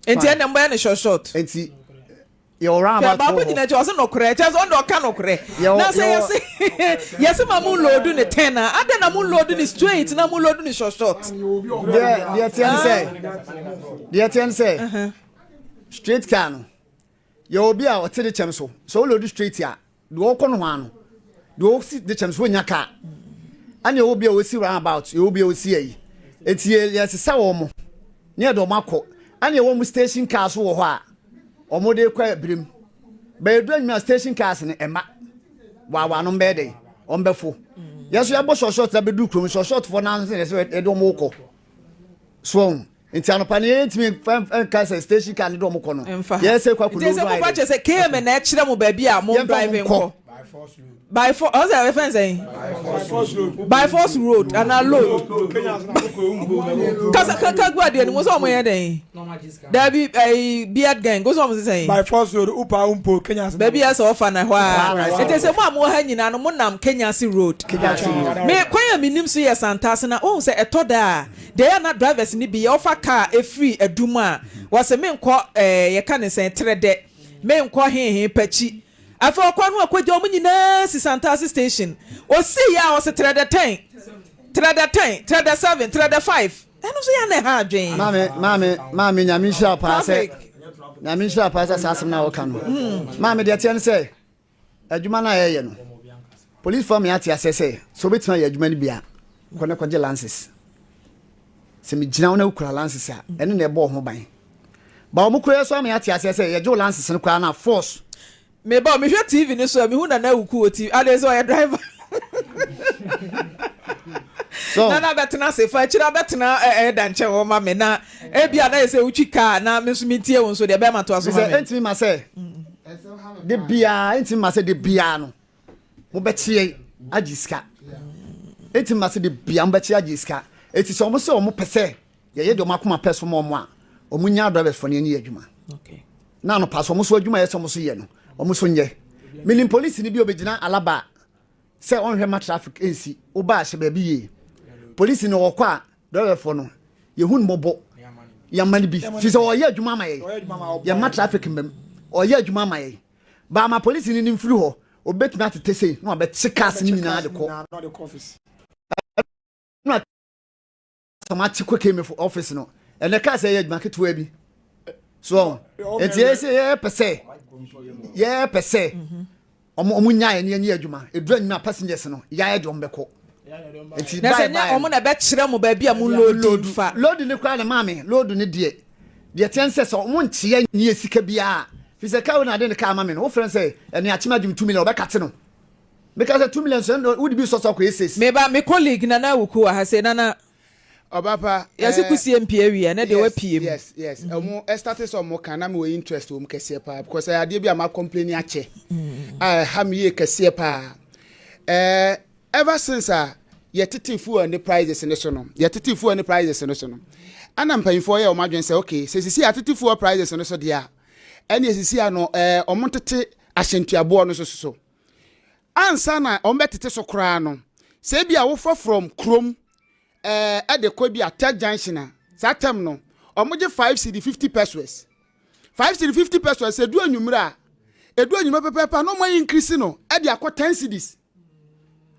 enti ena mba ne short enti you round about babu dina je no kure je so ndo ka no kure na say yes ma mu load ne 10 na ade na mu load ne straight na mu load ne short the ten say straight car no you obi a o te de chem so load straight ya do ko no ho do si de chem so nya car ani obi a o si round about you obi a o si ayi eti yes sa wo mo ne do makọ ani wo mu station car so wo ho a omode kwa brim ba edu anwuma station cars ne ema wa no mbe dey ombefo yeso ya bo short na bedu krom short for na se edo mo ko so enti anopa ne entimi cars station car ne do mo ko no yes kwa kuno do ai se se KM na kire mo ba bi a mo driving ko by force how's that reference saying by force road and a load kaka gwa de ni mo so mo ye den there be a beard gang go so mo say by force road upa umpo Kenya Ase baby as offer na hwa it say mo ha nyina no mo nam Kenya Ase road me kwanya minim so yes antase na o say etoda there na drivers ni bi offer car e free aduma was me nko ye ka ne say trede me nko he pachi afa kwanu akwaje omu nyina si Santasi station o si ya o se trade 10 trade 7 trade 5 eno so ya na ha adwen mame nyamisha pa se nyamisha pa se sasem na woka no mame de tie ne se adwuma na ye no police form ya tie asese so betima ye adwuma ni bia ko ne kwaje lances se mi gina wona ukura lances a eno na ebo ho ban ba o mu kura so am ya tie asese ye jo lances ne kwa na force me ba me hwe TV ni so me hu na wuku o TV ade so ya driver so na betena se fa chira betena danche wo ma me na e bia na se uchi car na me so mintie won so de be ma to aso ma me enti ma se de bia enti ma se de bia no mo betie agiska enti ma se de bia mo betie agiska enti so mo se o mo pese ye de o makoma peso mo a o mo nya drivers for ne ni adwuma okay na no paso mo so adwuma ye so mo so ye no omuso nye minim police ni bi obegina alaba se onhwe ma traffic ensi oba ahye ba biye police ni wokwa driver for no yehun mobo ya mani bi fi se oye adwuma maye ya ma traffic mbem oye adwuma maye ba ma police ni mfiri ho obetumi atetese no abet cars ni nyina de ko no sama chiko keme for office no ene ka se ye adwuma ketewa bi so etiese ye pese ye pese omu nya ye ne adwuma edu anwuma passengers no ya ye dom beko Enti na se nya omo na be kire mo ba bia mo load fa load ni kwa na mame load ni de tense so mo ntie ni esika bia fi se ka na de ka mame no wo friend say ene achima dum 2 million obekate no because 2 million so would be so ko eses me ba me colleague na wuku wa ha say na Obapa yes kusie mpia wi na de wa piem yes omo started so mo kana me interest o mo kese pa because I dey be am complain ache ha me ye kese pa ever since yetitifu and the prizes in the sono yetitifu and the prizes in the sono ana mpanyfo ye o madwen say okay say sisi atitifu prizes in the so dia ene sisi ano omontete ahyentuabo no so ansa na ombetete so kra no say bia wo from krom at the ko bia tech junction that time no omoje 5 cedi 50 pesos 5 cedi 50 pesos edu anwumra pepe no mo increase no e dia ko 10 cedis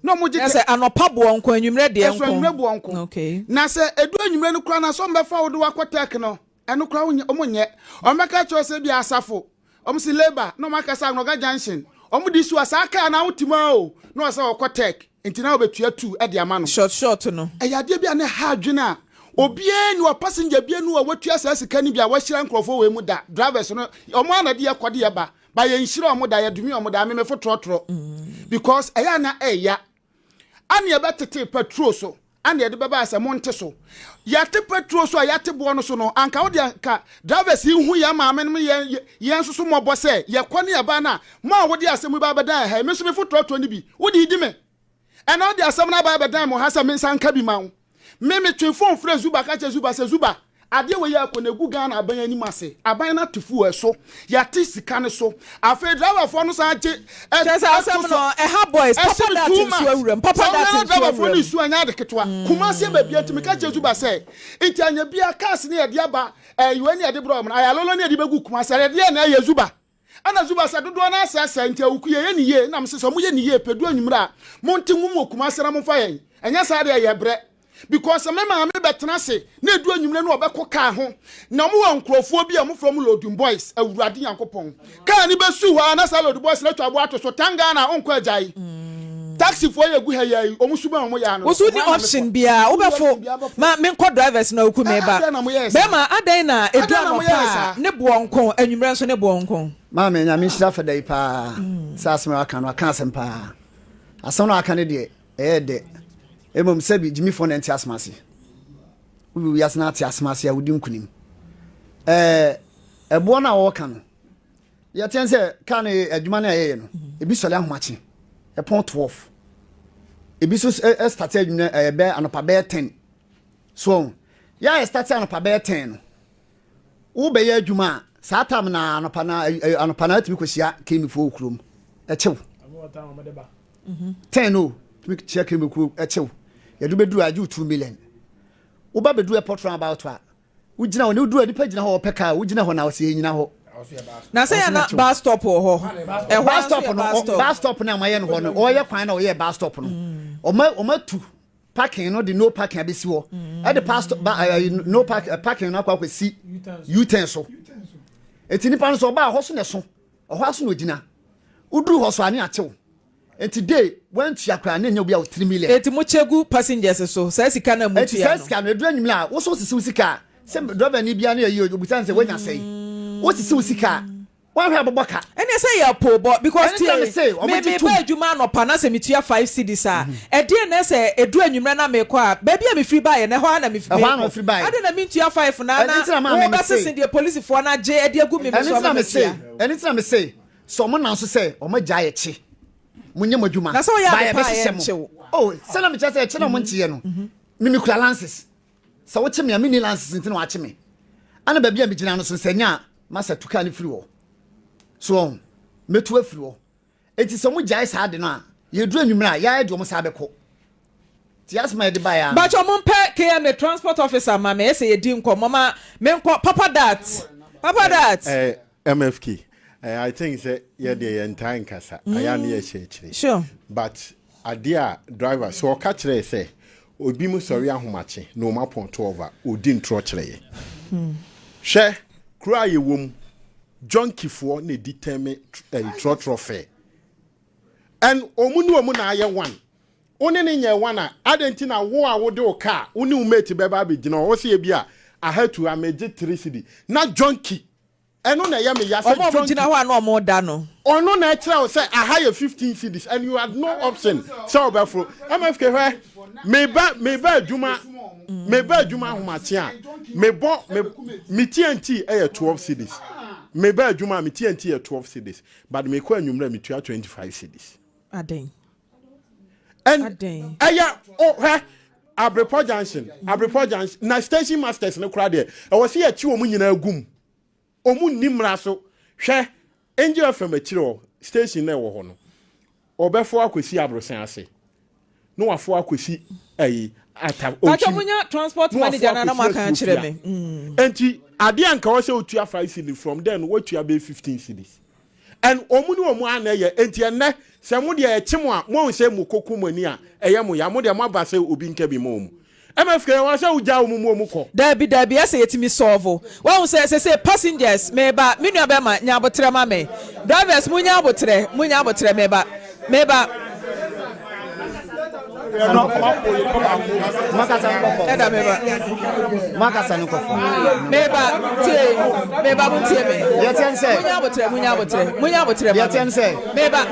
no mo je say anopa bo onko anwumre de onko okay na say edu anwumre no kra na so mbefa wo de wakotek no eno kra omonye omeka cho say bia asafo omsi labor no makasa no ga junction omudi su asaka na wotima o no say wakotek entina obetua 2 e de ama no short no eyade bia ne ha adwena obie ni wa passenger bia no watua sa sika ni bia wahira nkrofo we mu da drivers no omo anade yakode ye ba ye nhira omo da ye dumi omo da me fotrotro because eya na eya ane ye betete petrol so ane ye de beba ase monte so ya te petrol so ya te bo no so no anka wo de anka drivers hu ya ma me ye nsusu mobo se ye kwone ye ba na ma wo de ase mu ba beda ha me so me fotrotro ni bi wo de di me and all the assemble by the time has a mensan kabi man. Me twin phone friend Zuba catch Zuba says Zuba. Ade we ya ko na gu Ghana aban ani mase. Aban na tufu so. Ya tisi kan so. Afa driver for no san che. Asem no ha boys papa that so awuram. Papa that driver for no su anya de ketwa. Kumase ba bia timi catch Zuba say. Enti anya bia cars na ye de aba. You any de bro man. Ayalolo na de begu Kumase. De na ye Zuba. Ana Zuba sa dodo na asasa ntia ukuye ni ye na mse so mo ye ni ye pedu anwumra monte nwum Kumase na momfa yen enya sa de ye bre because me ma me betena se na edu anwumra na obekọ ho na mo wa nkrofo bi am from Lodum Boys awurade yankopon ka ni besu hwa na sa Lodum Boys na twabo ato so tanga na onko ajai taxi for ye gu ha ye omusu ba mo ya no osu ni option bia obefo ma me nko drivers na oku me ba be ma adan na edu amopa ne boonko anwumra so ne boonko Mama nya me shira fada ipa sasme aka no aka sempa aso no aka ne de de emom sabi jimi fo na nti asmase wi yasna ati asmase ya wudi nkunim ebo na wo ka no ya tense ka no adwuma na ye no ebi sole ahomache e pon 12 ebi so start adwuma be anopa be 10 so ya start anopa be 10 no wo be ya adwuma satam na anopa na timi kosia kemi fo okrum echew 10 no timi check kemi ku echew ya du beduru aju 2 million wo ba beduru airport roundabout a wo gina ho ne wo du adi pa gina ho opeka wo gina ho na wo se nyina ho na say na bus stop ho bus stop na maye no ho no o ye kwan na o ye bus stop no o ma tu parking no the no parking abesi ho e the pastor no parking no akwa kwesi U10 so eti nipa no so ba ho so ne so ho aso no gina uduru ho so ane achew eti day went to akra na nya obi a 3 million eti mo chegu passengers so say sika na mutu ya no eti sika no edu anyim la wo so sisi sika se driver ni bia na ye obutan se wanya sei wo sisi sika wan hwe aboboka ene say ya po bo because me ba adwuma no pa na se metua 5 cedis a e de na se edu anwumra na me kwa ba bia me free buy na ho na me free buy ade na metua 5 na wo ba se the police for na je e de agu me so ma me say so mo na so say o ma gya ye chi munye madwuma na so ya ba ye oh se na me cha say chi na mo ntie no me kura lances so wo chi me mini lances nti na wa chi me ana ba bia me gina no so senya masa tuka ni free wo so metu afiri wo eti so mu jai sa de no a ye duru anwumra ya de o mo sa beko ti asma de ba ya ba cho mo mpe KM transport officer ma me say ye di nkomo ma me nko papa that MFK I think say ye de entire kasa aya na ye chechire sure but adia driver so ka kire say obi mu sori ahomache no ma point over odi ntro kire ye hwe kura ye wom junkie for na determine trot trophy and omu na aye one One ne nye wana adentina wo a wo de o car wo ne umate beba be gina wo se bia I had to amage 3 cedi na junkie eno na ya me ya say junkie gina ho na omo da no ono na kira o say I have 15 cedis and you had no option so obefro MFK hwe me ba adwuma homache a me TNT e 12 cedis me ba adwuma me TNT e 12 cedis but me ko anwumra me tua 25 cedis aden and aya oh Abrepo Junction na station masters no kra there e wo se ya chi omu nyina agum omu nimra so hwe angel from achiro station na wo ho no obefo akwesi abrosan ase no wafo akwesi ata ochi munya transport manager na maka kire me enti ade anka wo se otua 5 cedi from then wotua be 15 cedis and omu ana ye enti enne se mu de e chimo a mo se mu koku mani a eye mu ya mo de mo ba se obi nka bi mo mu MFK wa se uja omu ko dabi ase yetimi solve wa hu se passengers meba menu abema nya abotre ma me drivers munya abotre meba Makasa no kofo. Meba mutie me. Yetense. Munya abotre. Yetense. Meba.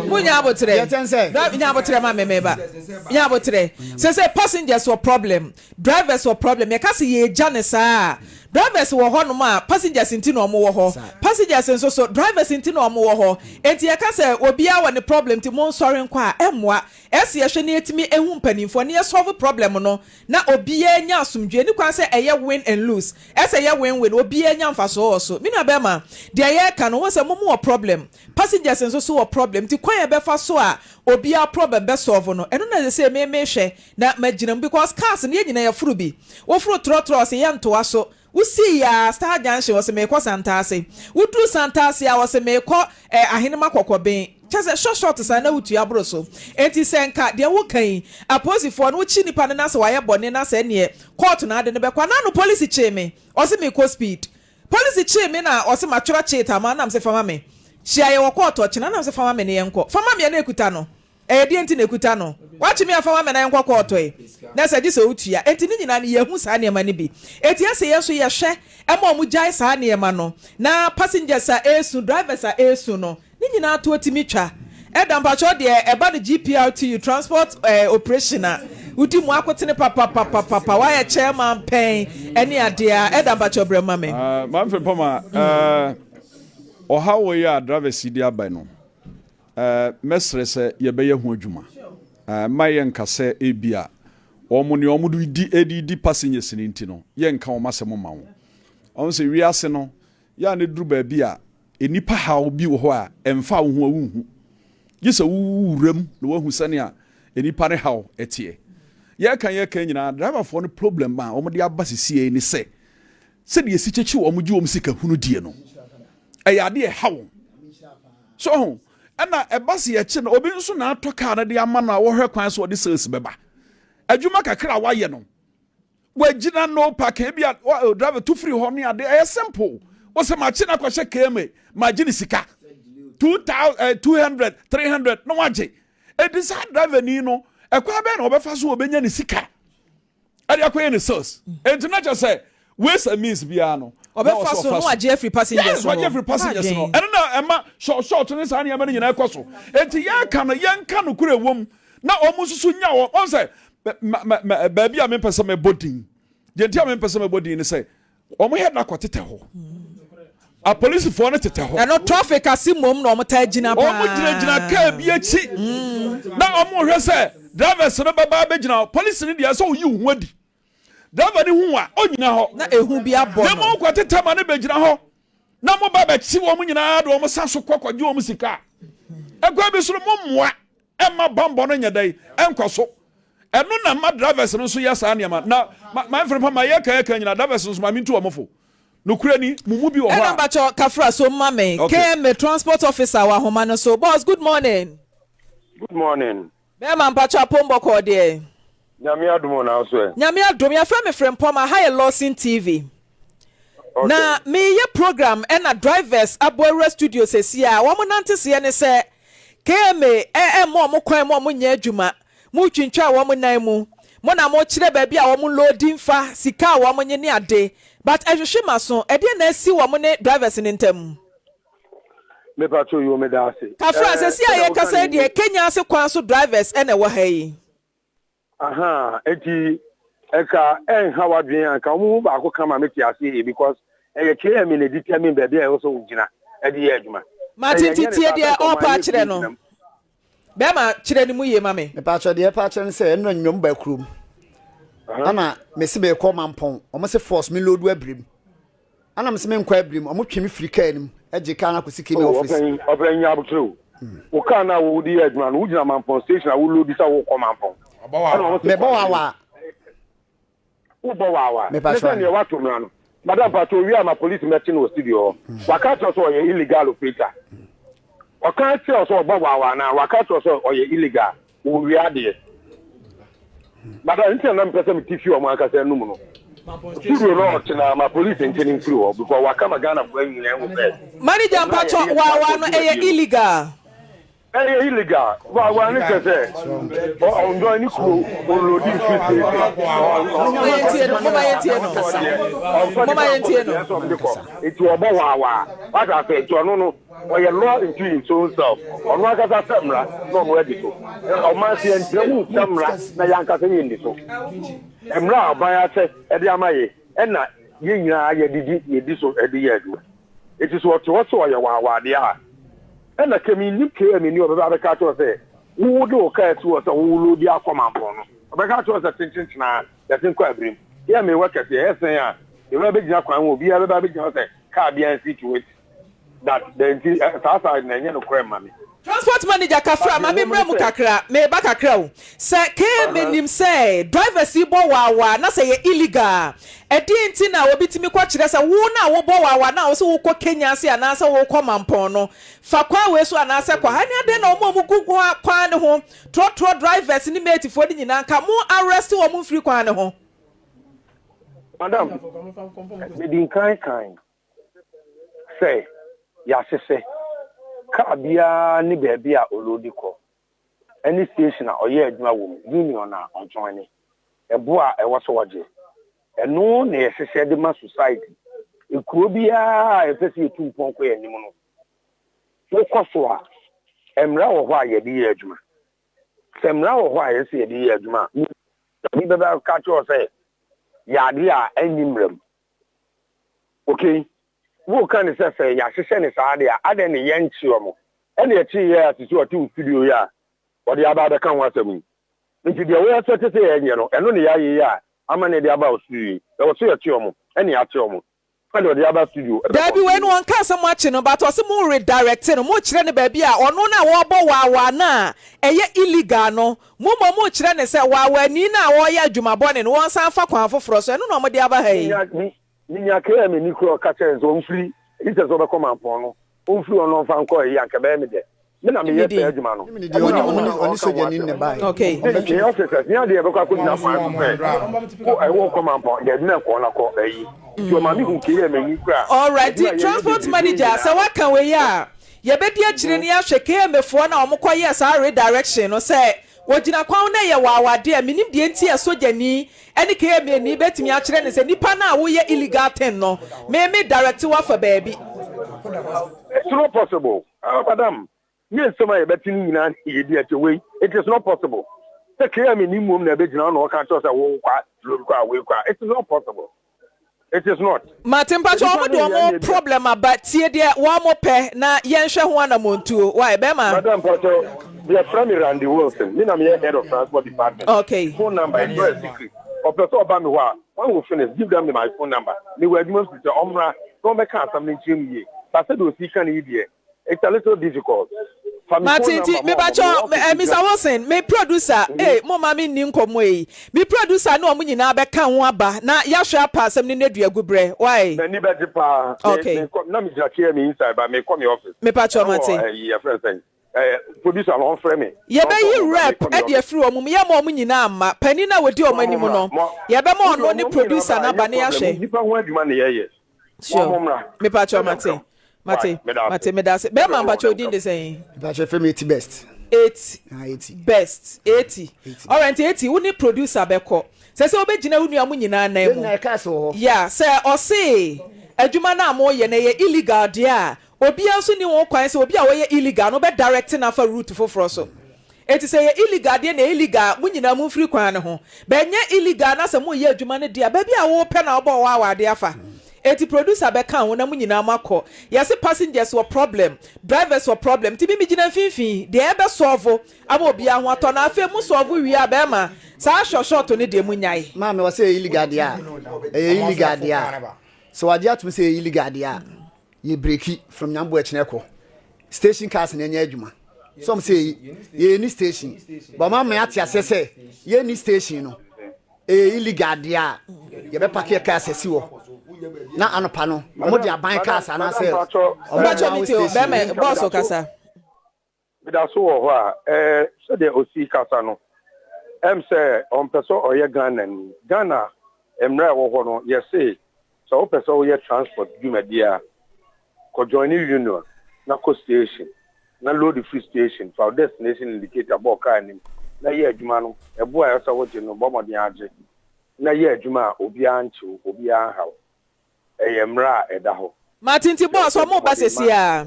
Munya abotre. Yetense. Munya abotre ma me meba. Munya abotre. Se passengers were problem, drivers were problem. Me kasi ye jane sa. Drivers wo ho no ma passengers inti no mo wo ho passengers nso so drivers inti no mo wo ho enti e ka se obi a wone problem ti mo nsori nkwa emwa ese ye hwe na etimi ehu mpanimfo na solve problem no na obi anya asomdwe ni kwa se eye win and lose ese ye win obi anya mfaso so mi na be ma de ye ka no wo se mo mo problem passengers nso so wo problem ti kwan ye be fa so a obi a problem be solve no eno na se me hwe na magina because cars ne nyina ye furu bi wo furu trotro se ye nto aso Usi ya Star Junction was a make Santase. Udu Santase was a make ahinema kokoben. Chase short sana utu ya broso. Enti senka dia wokan. Aposi for no chini panana so waya bone na se ne court na de ne be kwa na no police cheme. Osi me ko speed. Police cheme na osi matwra cheta ma na mse fama me. Shia ye wo court o chena na mse fama me ne yenko. Fama me na ekuta no. Di enti na ekuta no. Wachi me afama me na yenko court e. Na se di so utu ya. Enti ni nyina ne yehu sa ne ma ne bi. Eti ase yeso ye hwe ema mu jai sa ne ma no. Na passengers are esu, drivers are esu no. Ni nyina to otimi twa. Edamba cho de eba the GPRTU transport operation a uti mu akotene papa why chairman pen any adea edamba cho brema me. Man fe poma o how we ya drivers di abai no. Mesre se ye be ye hu adwuma. Maye nkase ebia omo ne omo di passengers ni ntino ye nka o masemo ma wo. On se wiase no ya ne duru ba bia enipa ha obi wo ho a emfa wo ho awuhu. Yesa wuram no wahu sane a enipa ne haw etie ye kan nyina driver for no problem ma omo de abasisi ni se de yesi chechi omo ji omo sika hunu die no ade e haw so ho ana ebase ye che no obi nso na atoka na de ama na wo hwe kwan so de sales beba adwuma kakra waye no wagina no park e bia driver to free ho ne ade e simple wo se ma chi na kwahye keme ma gini sika 200 300 no waje e decide driver ni no ekwa be na obefa so obenya ni sika ade akoye ni sales enti na just say waste a means bia no obefa so no waje every passengers so waje every passengers no eno na ema short ni sa na ema nyina ekoso enti yanka no kure wom na omususu nya wo on say ba bia me pese me bodin je ntia me pese me bodin ni say omo head na kwotete ho a police for no tete ho no traffic asimom na omta gina ba omo gina ka bi achi na omo hwe se drivers no baba be gina police ni dia so yi hu adi driver ni hu a onyina ho na ehu bi abo no mo kwatete ma ne be gina ho na mo baba chi wo mo nyina do mo saso kwakwaje wo mo sika ekwa bi so mo moa e ma bambo no nyadai enkoso eno na ma drivers no so yesa na na my friend ma ye ka nyina drivers no so ma mintu omofo no kurani mumu bi wo ho a bacho kafra so mame KM transport officer wa homa no so boss good morning be man bacho pombo ko de nyame adumo na so nyame adum ya fra me frem poma high Lawson TV na me ye program and drivers abore studio sesi a wo mo nante se ne se KMA mo kwan mo nya adwuma mo twintwa wo mo nan mu mo na mo kire ba bia wo mo loading fa sika wo mo nye ne ade but ehwehwe maso e de na asi wo mo ne drivers ne ntam me patrol you me da ase ka France si aye kasa de Kenya ase kwan so drivers e na wo ha yi aha eti eka ha wadwen anka mo ba ko kama me ti ase because e clear me ne determine ba bia e so ugina e de ye adwuma Martin titie de opa kire no be ma kire ni mu ye ma me patrol de pa kire say no nwom ba krum ana me se be ko mampon o mo se force me load abrim ana me se me nkwa abrim o mo twemi free car nim eje car na ko siki me office open nya abutru o car na wo di adwuma no ugina mampon station na wo load sa wo ko mampon me bo wawa wo bo wawa me patrol ne wa to mra no madam patrol wi ama police meeting no studio waka to so ye illegal operator waka to so bo wawa na waka to so ye illegal wo wi ade madam nti na mpesa me tifi o ma akasa no mu no studio no na ma police intending through because waka magana for yin na wo be manager patrol wawa no illegal illegal. Wa ni kese. O ndo ni ko olodi fiti. Mama yentie no. Eti obo wa. What I say to no o ye law into his own self. Onu akasa samra no mo edi so. O ma se entremu samra na yankasa yin so. Emra abaya se edi amaye. Na ye nyina ye di so edi ye adu. It is what so ye wa de a. And the community ni oba ka to say wo do ka to say wo lo di akomampo no oba ka to say tintin na ya tin kwa abrim ya me work say esen a e ba be gina kwan wo bi ya be gina say ka bia situation that the sasa na nye no kwa mami transport manager kafra ma me mra mu kakra me ba kakra o se ke menim say drivers ibo wawa na say illegal edinti na obitimi kwa kire say wo na wo bo wawa na wo so wo kọ Kenya se ana se wo kọ mampon no fa kwa we so ana se kwa hani ade na omo gugu kwa ne ho trotro drivers ni mate fo di nyina nka mo arrest wo mo free kwa ne ho madam me din kan say ya se ka bia ni baabi a olodi ko any station a oye adwuma wo union na onton ni ebo a ewo so waje eno na yesese de ma society ekuro bia efesi etumpon ko yanim no fokoso a emra wo ho a ye di adwuma semra wo ho a ye se di adwuma ni beba ka cho say ya di a animrem okay wo kan se ya hwehwe ne saade a ade ne yenchi omo ene echi ya atisu atu studio ya odi aba da kan wasam nti de wo se tese yenye no eno ne ya ye ya ama ne de aba studio e wo so yechi omo ene ya chi omo ade odi aba studio dabi we no on kan sam achi no but o se mo redirect no mo kire ne ba bi a ono na wo bo wawa na eye illegal no mo kire ne se wawa ni na wo ya adwuma bone no won san fa kwan foforo so eno no mo de aba ha yi Ninya kaya me nikro kache zo mfri ite zo be come upon no mfri ono fa nko ya nke be me de me na me ye pe adwuma no oni soja ni ne bai okay the officers ni ade be kwa ko na fa ko I won't come upon de na ko na ko ayi yo ma mi hu kaya me nikra all right the transport manager so what can we ya ye be di akire ni ahwe kaya mefo na omko yes our redirection no say wojina kwa na ye wawade a minim de enti soja ni eni ke me ni betimi a kire ne se nipa na wo ye illegal ten no me direct wa for baby it's not possible madam me sema ye betini nyina ye di achewe it is not possible se ke me ni mum na be gina no ka cho se wo kwa lo kwa we kwa it is not possible. It is not. Martin Pacho, omo do omo problem about tie de wa mo pe na yenhwe ho anamontuo. Why be ma? Madam Pacho, we are from Randy Wilson. Me na me head of transport department. Okay. Phone number is very secret. Operator Obama wa, when we finish, give them my phone number. Me we advance with the omra, no make something chim. But say do see can here. It's a little difficult. Martin, me Pacho, Mr. Wilson, me producer, mo mami ni nkomo yi. Me producer no omo nyina be kan ho aba na ya hwa pa asem ni nedua gubre. Why? Me ni be pa. Okay. Na me just here me inside but me come your office. Me Pacho Martin. Yeah, friend thing. Producer on frame me. Ye be yi rep e de free omo ye mo nyina ama. Pani na wodi omo anim no. Ye be mo no ni producer na ba na ya hwe. Nipa ho adwuma na ye. Sure. Me Pacho Martin. Mate medase. Be man bacho odin de say. Bacho femi 80 best. 80 best 80. Alright 80 woni producer beko. Se obegina wonu amu nyina na emu. Na ka so. Yeah, say o say adwuma na mo ye na ye illegal dia. Obi anso ni won kwan say obi a wo ye illegal no be directing afa route foforo so. Eti say illegal de na illegal mu nyina mu free kwan ne ho be nya illegal na se mu ye adwuma ne dia ba bi a wo pe na obo wa wa de afa eti producer be kan wo na mu nyina makọ yes passengers were problem drivers were problem ti bi mi gina finfin de e be solve aba obi a ho ato na afa mu solve wi a be ma sa short ne de mu nyai ma me was say illegal de a illegal de a so ade atum say illegal de a ye breaki from nyambo echeneko station cars na nya adwuma. Some say ye ni station but mama ati asese ye ni station no illegal dia ye be park car asese wo na anopa no omo dia ban cars ana say obacho mi ti o be me boss okasa bidaso wo ho a so de osi kasa no say on person oye Ghana emra wo ho no ye say so o person oye transport dumadia ko join union na co station na load the free station for destination indicator bo car nim na ye adwuma no ebo a so wote no bo modin age na ye adwuma obi anchi obi anhaw eyemra eda ho Martin boss o mo ba sesi a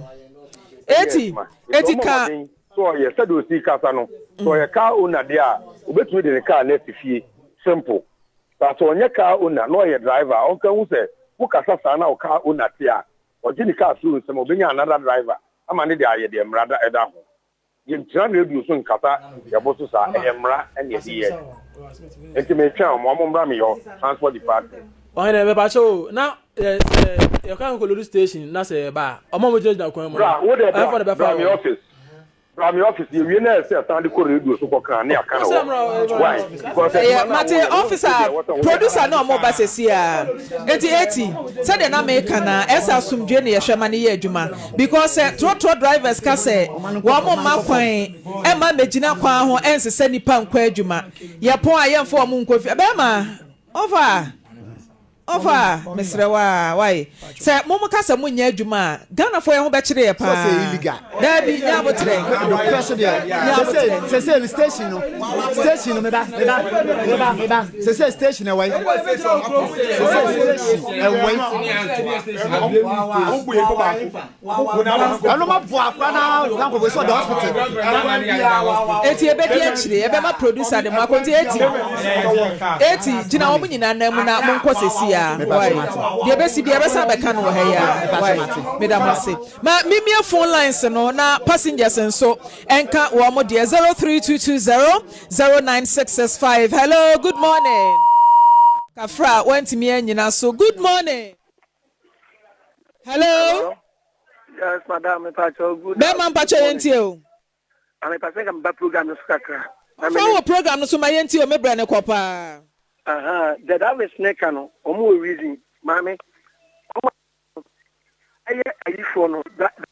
80 ka so ye said o si kasa no so ye car owner dia obetumi de car na fie simple but onye car owner no ye driver on kan wu se wo kasa sa na o car owner tia o jini car through se mo benya another driver amane de aye de emrada eda ho ye tran radio so nkata ye boso sa emra ene de ye enti me twa mo mbra me yo transport department Oyere be bacho na you can go to station na say ba omo mo judge na kwan mo bra wo de from office you we na say stand ko radio so ko kan na aka na why because Mate officer producer na omo ba sesi a 80 say de na make na esa sumdwe na ye hwema ne ye adwuma because trotro drivers ka say wo mo ma kwan e ma megina kwan ho ensese nipa nkwa adwuma ye pon a ye mfo mo nkofi be ma Over Mr. Why? Say, Momo Casa Munya Juma, Ghana for your battery. There be never today. Say station, say station away. The best be ever sabe can wo heya madam say ma me phone lines no na passengers and so enka wo mo de 0322009665. Hello, good morning. Kafra went me anyina so good morning. Hello. Yes, madam, me pacho good. Be man pacho yenti o. Ame pacho ka mba program no skakra. Fa program no so ma yenti o me bra ne kopa. The Davis Nekano, or more reason, mammy. I for no,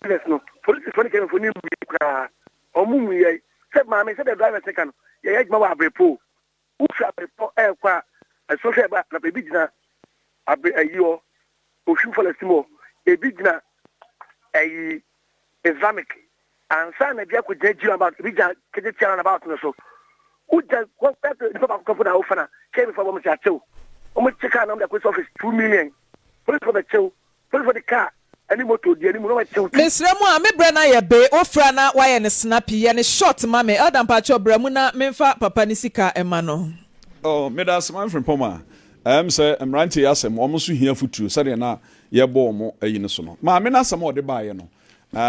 there's no police came for new or Mummy. Said, mammy, said the driver second. Yeah, my repo. Who shall report aircraft? A social about the baby dinner. A year, who shoot for a small, a big dinner, a Islamic, and son of Jack with you about Bija, Kajan about so. Who just what better the company offer came for one chat too. Almost check out on the post office 2 million. Put for the chill, put for the car, any motor, the animal. Miss Ramo, me brana ya be, ofrana, why and snappy and a short mammy, Adam Pacho Bramuna, Memfa, Papa Nisika, Emano. Oh, Medas, man from Poma. Say, I'm ranting as I'm almost here for two, Saturday na, ye bomo, a unisono. Ma, mena some more de bayano.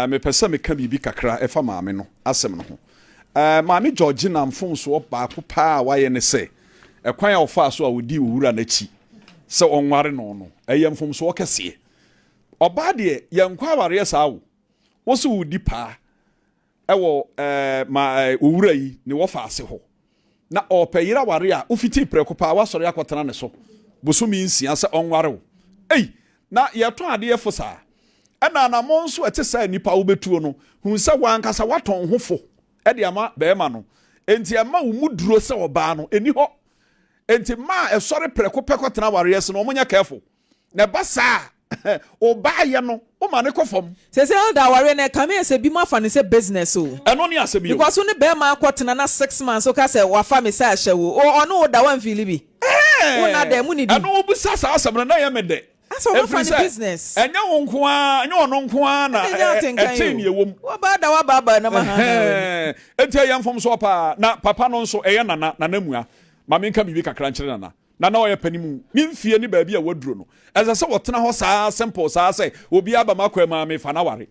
Me person me can be kakra, if a mammy, asemno. Mami Georgina mfom so ba ko pa wa ye ne se ekwan ya ofa so a wodi wura na chi se onware no no eye mfom so kese oba de ye nkwa ware sa wo wo so wodi pa ewo wura yi ne wo fa ase ho na opeyira ware a ufiti preko pa wa sori akotana ne so bosumi nsia se onware wo na ye to ade ye fo sa ena na mo nso ete sa nipa wo betuo no hu se wankasa waton hofo edi ama beema no enti ama wo muduro se oba no eni ho enti ma esori preko pekotena warriors no omunya careful na basa oba ye no o ma ne kofom say that ware na come here say bi ma fa ne say business o eno ne asem yo because so ne be ma akotena na 6 months so ka say wa fa me say ahye wo o ono da wan feel bi una da mu ni di eno obu sasa asem na ye me de so wa fa ne business enya wo nko a enya ono nko a na etin ye wom wa ba na ma ha etia ye mfom so pa na papa no nso eye nana mua ma me nka bibi kakra nkyere nana oye panimu mimfie ni baabi a waduro no eza se wotena ho saa simple saa se obi aba makwa ma me fa na ware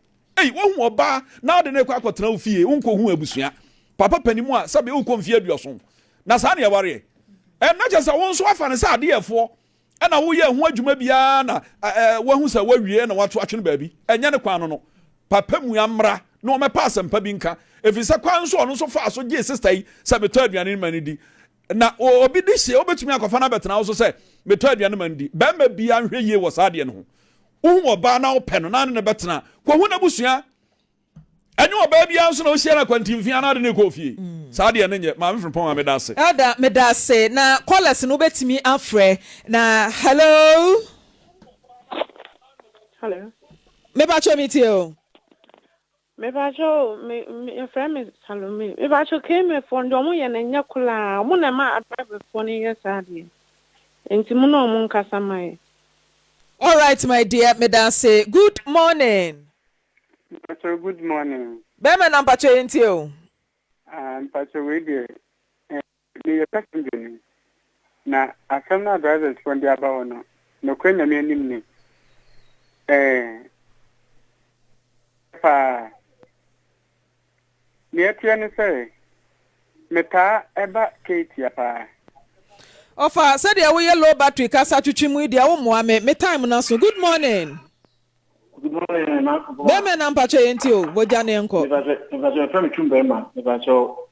wo hu oba na de ne kwa akotena ofie unko hu abusua papa panimu a sabe unko mfie aduoso na saa ne ya ware na je se won so afa ne sa ade efo na wo ye hu adwuma bia na wo hu sa wawie na wato atwe ne baabi enya ne kwan no papa mu amra na o mepa asempa bi nka efisa kwan so ono so fa so je sister yi sabe to aduane ne manidi na obi di hye obetumi akofa na betena wo so se meto aduane manidi ba ma bia hwe ye wo sa de ne ho wo oba na wo pe no na ne betena ko hu na busua enyo oba bia so na o hye na kwantimfia na de ne ko fie sa de ne nye ma mfrem pon ma medase ada medase na callers no betumi afre na hello me ba cho meet you me ba cho me friend is Salome me ba cho came from do mo ye na nya kula mo na ma advice for ni yes ade enti mo no mo nkasa mai. All right my dear medase good morning. Pacho, good morning. Bema na Pacho enti o. Pacho we dey. Me person dey. Na asem na drivers from the aba ono. No kwen na me anim ni. Pa. Me atia ni say. Meta eba Katie pa. Ofa said ya we low battery kasa twitwimu dia wo moa me time na so good morning. Good morning, ma. Bema na Pacho enti o boja ne enko. Me ba from tumbe ma. Me ba so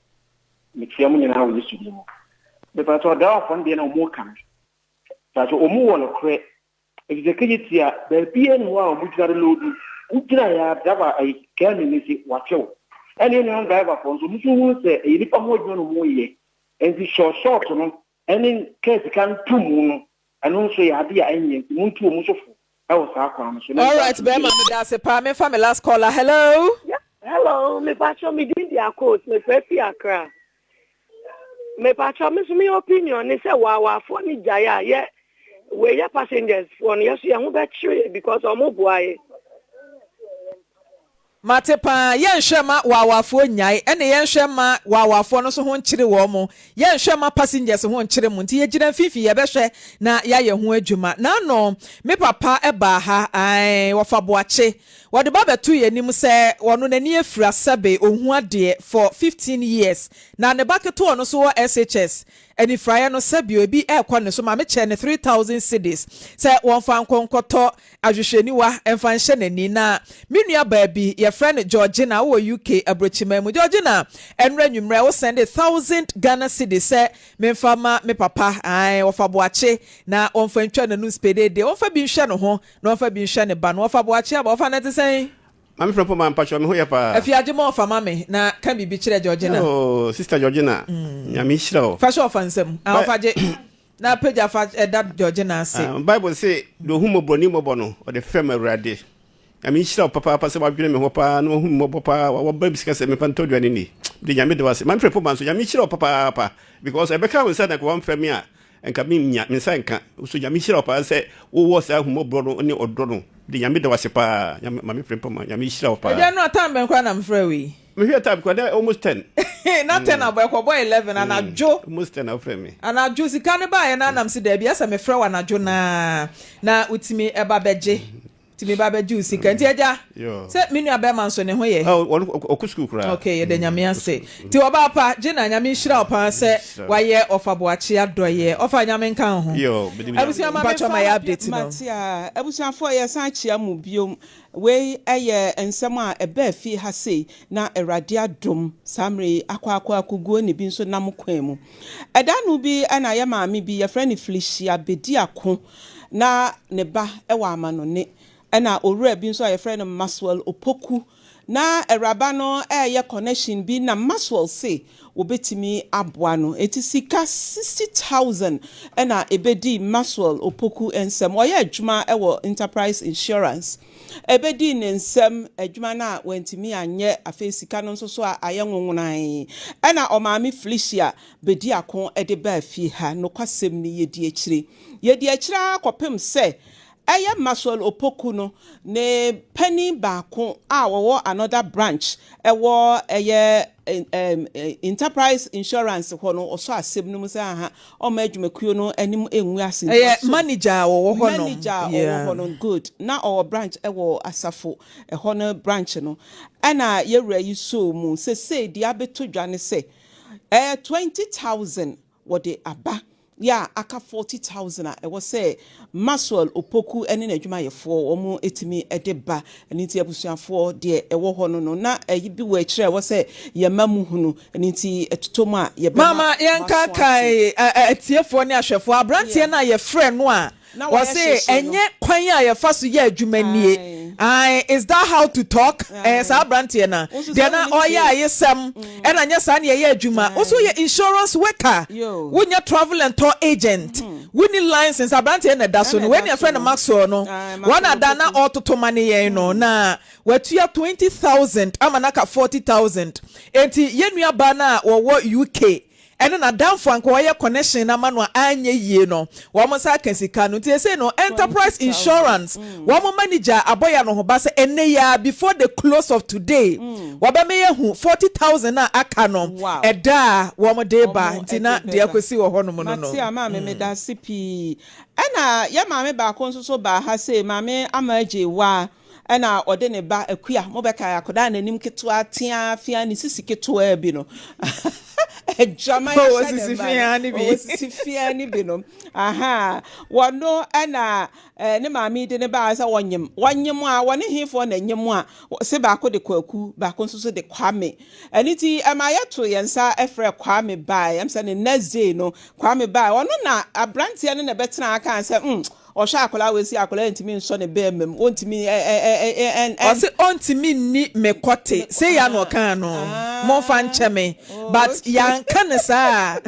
me tia mu nyina ha wo yesu bi mo. Me ba so da ofon de na mo kan. Ba so omu wo no kre. Executive ya be bia no wa omu jare lodu. Ujira ya driver ai kani ni si wacho. Eni no driver for so musu hu se e ni pa mo dwo no mo ye. Enzi short no eni case kan tumu no. Anu so ya dia enye muntu omu so fu. All right, Bema, me da se pa me fa me last caller. Hello. Yeah. Hello, me pacho me din dia coach, me fefi akra. Me pacho me so me opinion ni say wa for ni jaya ye we ya passengers for ni so ya hu be chire because omo boaye. Matepa yen hwema wawafo nyai ene yen hwema wawafo no so ho nkyere wo mo yen hwema passengers ho nkyere mu nti ye gina fifi ye behwe na ya ye ho adwuma na no me papa eba ha ai wafa boache wode baba tu ye nim se wono nani afura sabe ohu ade for 15 years na ne baketo no so wo SHS eni fraya no sabe obi ekwa ne so ma me che ne 3000 cedis se won fa nkonkoto adwehwani wa emfa nhye nani na menua baabi ye friend Georgina wo UK abrochima mu Georgina enra nwumre wo send 1000 Ghana cedis se memfa ma me papa ai wo fa boache na wonfa ntwa na nu spede de wonfa bi nhye no ho na wonfa bi nhye ne ba no wonfa boache aba wonfa na te sen mami from Poma Pacho me ho ya pa afiaje mo fa mame na kan bibi kire Georgina oh sister Georgina nyame hira o fa sure fansem a wofaje na page afa that Georgina say Bible say do humo broni mo bono o de fem awrade nyame hira papa se wadwene me ho pa no humo papa wa baby sika se me pa ntodu ani ni de nyame de wase mami from Poma so nyame hira papa because e beka we say na ko wan fam a enka mi nya me say nka so nyame hira papa se wo wo say humo brono ni odono de nyame de wase pa mami prempo nyame hira pa e no atam ben kwa na mfra we me hira tab kwa almost 10 na 10 abọ boy 11 and ajo almost 10 afre me and ajo sika ne ba ye na nam se da bia se me fra wa na ajo na utimi eba beje timi ba beje usika nti eja se menu abema nso ne ho ye okusku kura okay ye de nyame ase ti oba pa je na nyame hira opa se wa ye ofabo-achi adoye ofa nyame nkan ho yo abusia ma me ma ya update no matia abusia fo ye san chia mu biom we eye ensem a ebe fi ha sei na erade adom samre akwa akuguo ne bi nso nam kwan mu edanu bi ana ye maame bi ye friend Felicia bedi ako na ne ba ewa amano ne na owura bi nso ye friend Maxwell Opoku na eraba no eye connection bi na Maxwell say obetimi aboa no etisika 60,000 na ebedi Maxwell Opoku ensem oye adwuma ewo Enterprise Insurance ebedi ne nsam adwuma na wantimi anye afi sika no nso so a aye nwonwonan ena omame Felicia bedi akon ede ba afi ha no kwasem ni yedi akira kopem se eye Maswell Opoku no ne penny baako a wo another branch ewo eye enterprise insurance ho no oso asem no musa ha o ma adwumakuo no anim enwu ase manager wo ho no manager wo no good na our branch ewo asafo ho no branch no ana yewura yi so mu se di abeto dwane se 20,000 what they aba ya aka 40,000 e was say Maswell Opoku ene na adwuma yefo omo etimi edeba enti abusuafo de e wo ho no na bi wo akire wo say ye mamu hunu enti etotom a ye mama yanka kai etiefo ne ahwefo abrantie na ye frɛ no a was say enye kwan a ye fa so ye adwuma nie is that how to talk sa brantie na de na oya yesem e na nya sa na ye adwuma also ye insurance worker wonya travel and tour agent winning license abrantie na da so no when your friend Maxwell no one adana ototo mane ye no na watua 20,000 amanaka 40,000 enti ye nua ba na wo UK ene na danfo anko ye connection na manu anye yie no wo mo sa kansika no tie say no enterprise insurance wo mo manager aboya no ho ba say ene ya before the close of today wo ba me hu 40,000 na aka no eda wo mo de ba ntina de akosi wo ho no no mati ama me da sipi ena ye ma me ba ko nso so ba ha say ma me amaje wa ena ode ne ba akua mo be ka akoda na nim ketua tia fia ni sisi ketua bi no Jamaica Sifiani Binom. Aha, wano ena ne mami de ne ba sa wanyem a wane hifo na nyem se ba ko de kwaku ba ko nso de kwame aniti amaya to yensa efre kwame ba am se ne naze no kwame ba wono na abrantie ne na betena aka se Osha akola wesi akola ntimi nso ne be mem ontimi ose ontimi ni mekote say ya no kan no mo fa ncheme but yan kan sa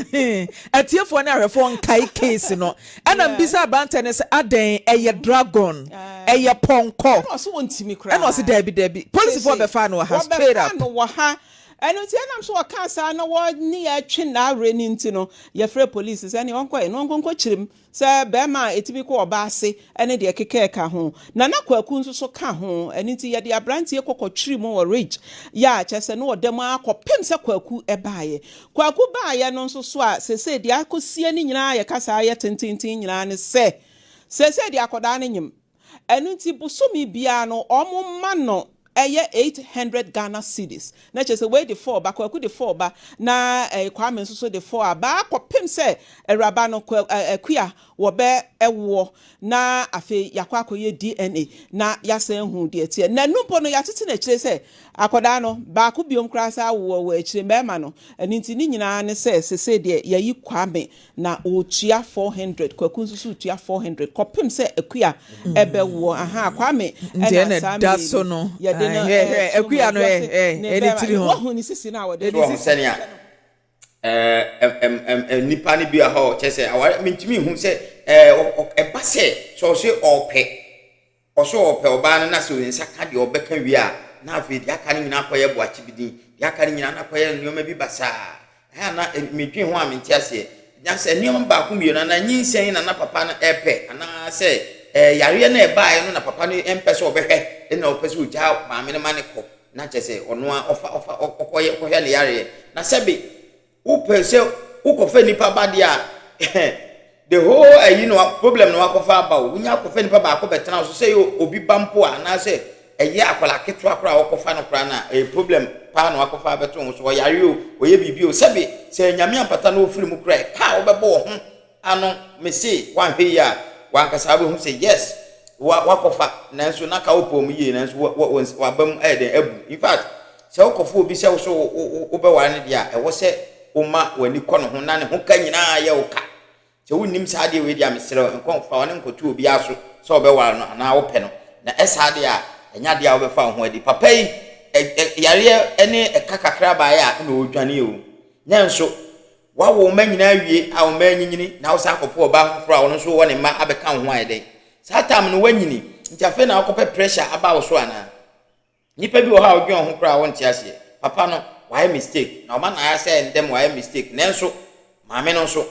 atiefo na ahwefo nkai case no ana mbisa bante ne se aden eye dragon eye ponko no so ontimi kra na ose debi police for be fa no ha straight up eno ti enam so waka sa na wo ni atwe na reni nti no ye frɛ police se ne onko no onko chirim se be ma etibi ko oba ase ene de keke ka ho na kwaku nso so ka ho eni ti ye de abrantie kokotwiri mu wo ridge ya chese no odem akopem se kwaku ebaaye kwaku baaye no nso so a se de akosie ni nyina ye kasa ye tintintin nyina ne se de akoda ne nyim enu ti busumi bia no omumma no 800 Ghana cedis. Na just a way the 4 back or could the 4 ba na kwame so the 4 ba kopim se rabano queer wo be war na afe yakwa koye DNA na yase hu de tie na numpo no yatete na kire se akoda no ba ko biom krasa wo akire mema no aninti ni nyina ne se de yayi kwame na otua 400 kwaku so otua 400 kopim se akua ebe wo aha kwame na da so no akua no ene tiri ho wo ni sisi na wo de senia nipa ni bia ho chese aware mentimi hu se eba se so ope oba na so nsa ka de obeka wi a na afi de aka ni nyina akoye boachi bidin de aka ni nyina na akoye nneoma bi basa ha na medwen ho a menti ase nyanse nneoma ba ko mio na nyinsen na papa na epe ana se yare na eba ayo na papa no empese obehwe na opese uja ma me ne mane ko na chese ono a ofa okoye kohwe ne yare na sebe upese ukofe nipa badia the whole problem no akofa ba unya akofe nipa ba ko betena so say obi bampo ana say eye akola keto akora akofa no kora na problem pa no akofa beto so yare o oye bibi o sebe se nyame apata no ofiri mu kora ka obebo ho ano me say wan hwe ya wan kasa be hu say yes wakofa nanso na ka opom yi nanso wabam eden abu in fact se ukofo obi se so obeware ne dia e wo se uma wani kono ho na ne ho ka nyina ya uka se wonnim saade we dia mesere nkon fa woni nkotu obi aso se obeware no na wo pe no na esade a enya dia wo be fa ho adi papa yi yare ene ekakakra ba ya na odwane o nyanso wawo ma nyina wie a wo ma nyinyini na wo sa akopo oba foforo a wo no so woni ma abeka ho ayede satam no wanyini nti afa na akɔpɛ pressure aba wo so ana nipa bi wo ha odwen ho kra wo ntia se papa no why mistake na oma na ya say ndem why mistake nenso maame no so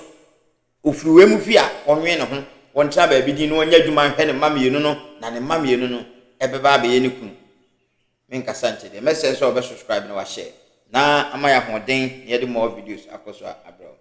ofriwe mu fi a onwe ne ho wontra ba bi di no onya dwuma hwe ne mamienu no na ne mamienu no ebeba ba ye ne kunu menka sante de message so be subscribe na wa share na amaya hoden ye de more videos akoso abro.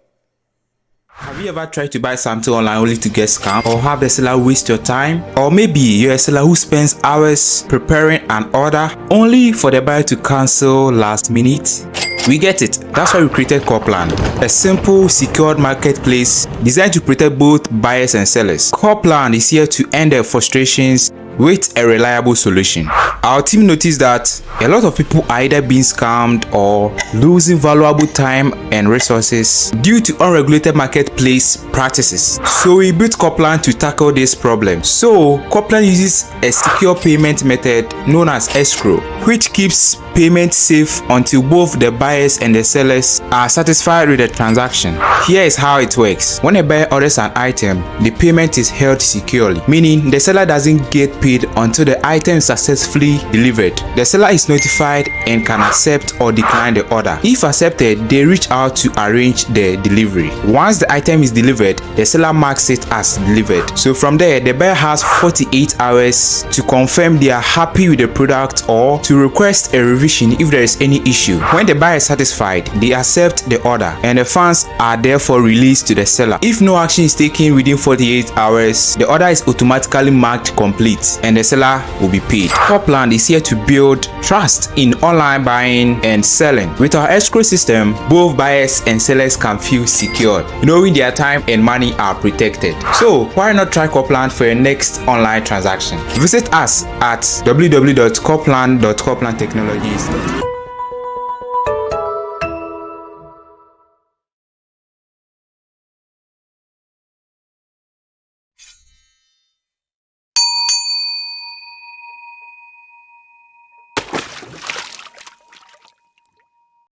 Have you ever tried to buy something online only to get scammed, or have the seller waste your time? Or maybe you're a seller who spends hours preparing an order only for the buyer to cancel last minute? We get it. That's why we created Coplan, a simple, secured marketplace designed to protect both buyers and sellers. Coplan is here to end their frustrations with a reliable solution. Our team noticed that a lot of people are either being scammed or losing valuable time and resources due to unregulated marketplace practices. So we built Coplan to tackle this problem. So Coplan uses a secure payment method known as escrow, which keeps payment safe until both the buyers and the sellers are satisfied with the transaction. Here is how it works. When a buyer orders an item, the payment is held securely, meaning the seller doesn't get paid until the item is successfully delivered. The seller is notified and can accept or decline the order. If accepted, they reach out to arrange the delivery. Once the item is delivered, the seller marks it as delivered. So from there, the buyer has 48 hours to confirm they are happy with the product or to request a revision if there is any issue. When the buyer is satisfied, they accept the order and the funds are therefore released to the seller. If no action is taken within 48 hours, the order is automatically marked complete and the seller will be paid. Coplan is here to build trust in online buying and selling. With our escrow system, both buyers and sellers can feel secure, knowing their time and money are protected. So why not try Coplan for your next online transaction? Visit us at www.coplan.coplantechnologies.com.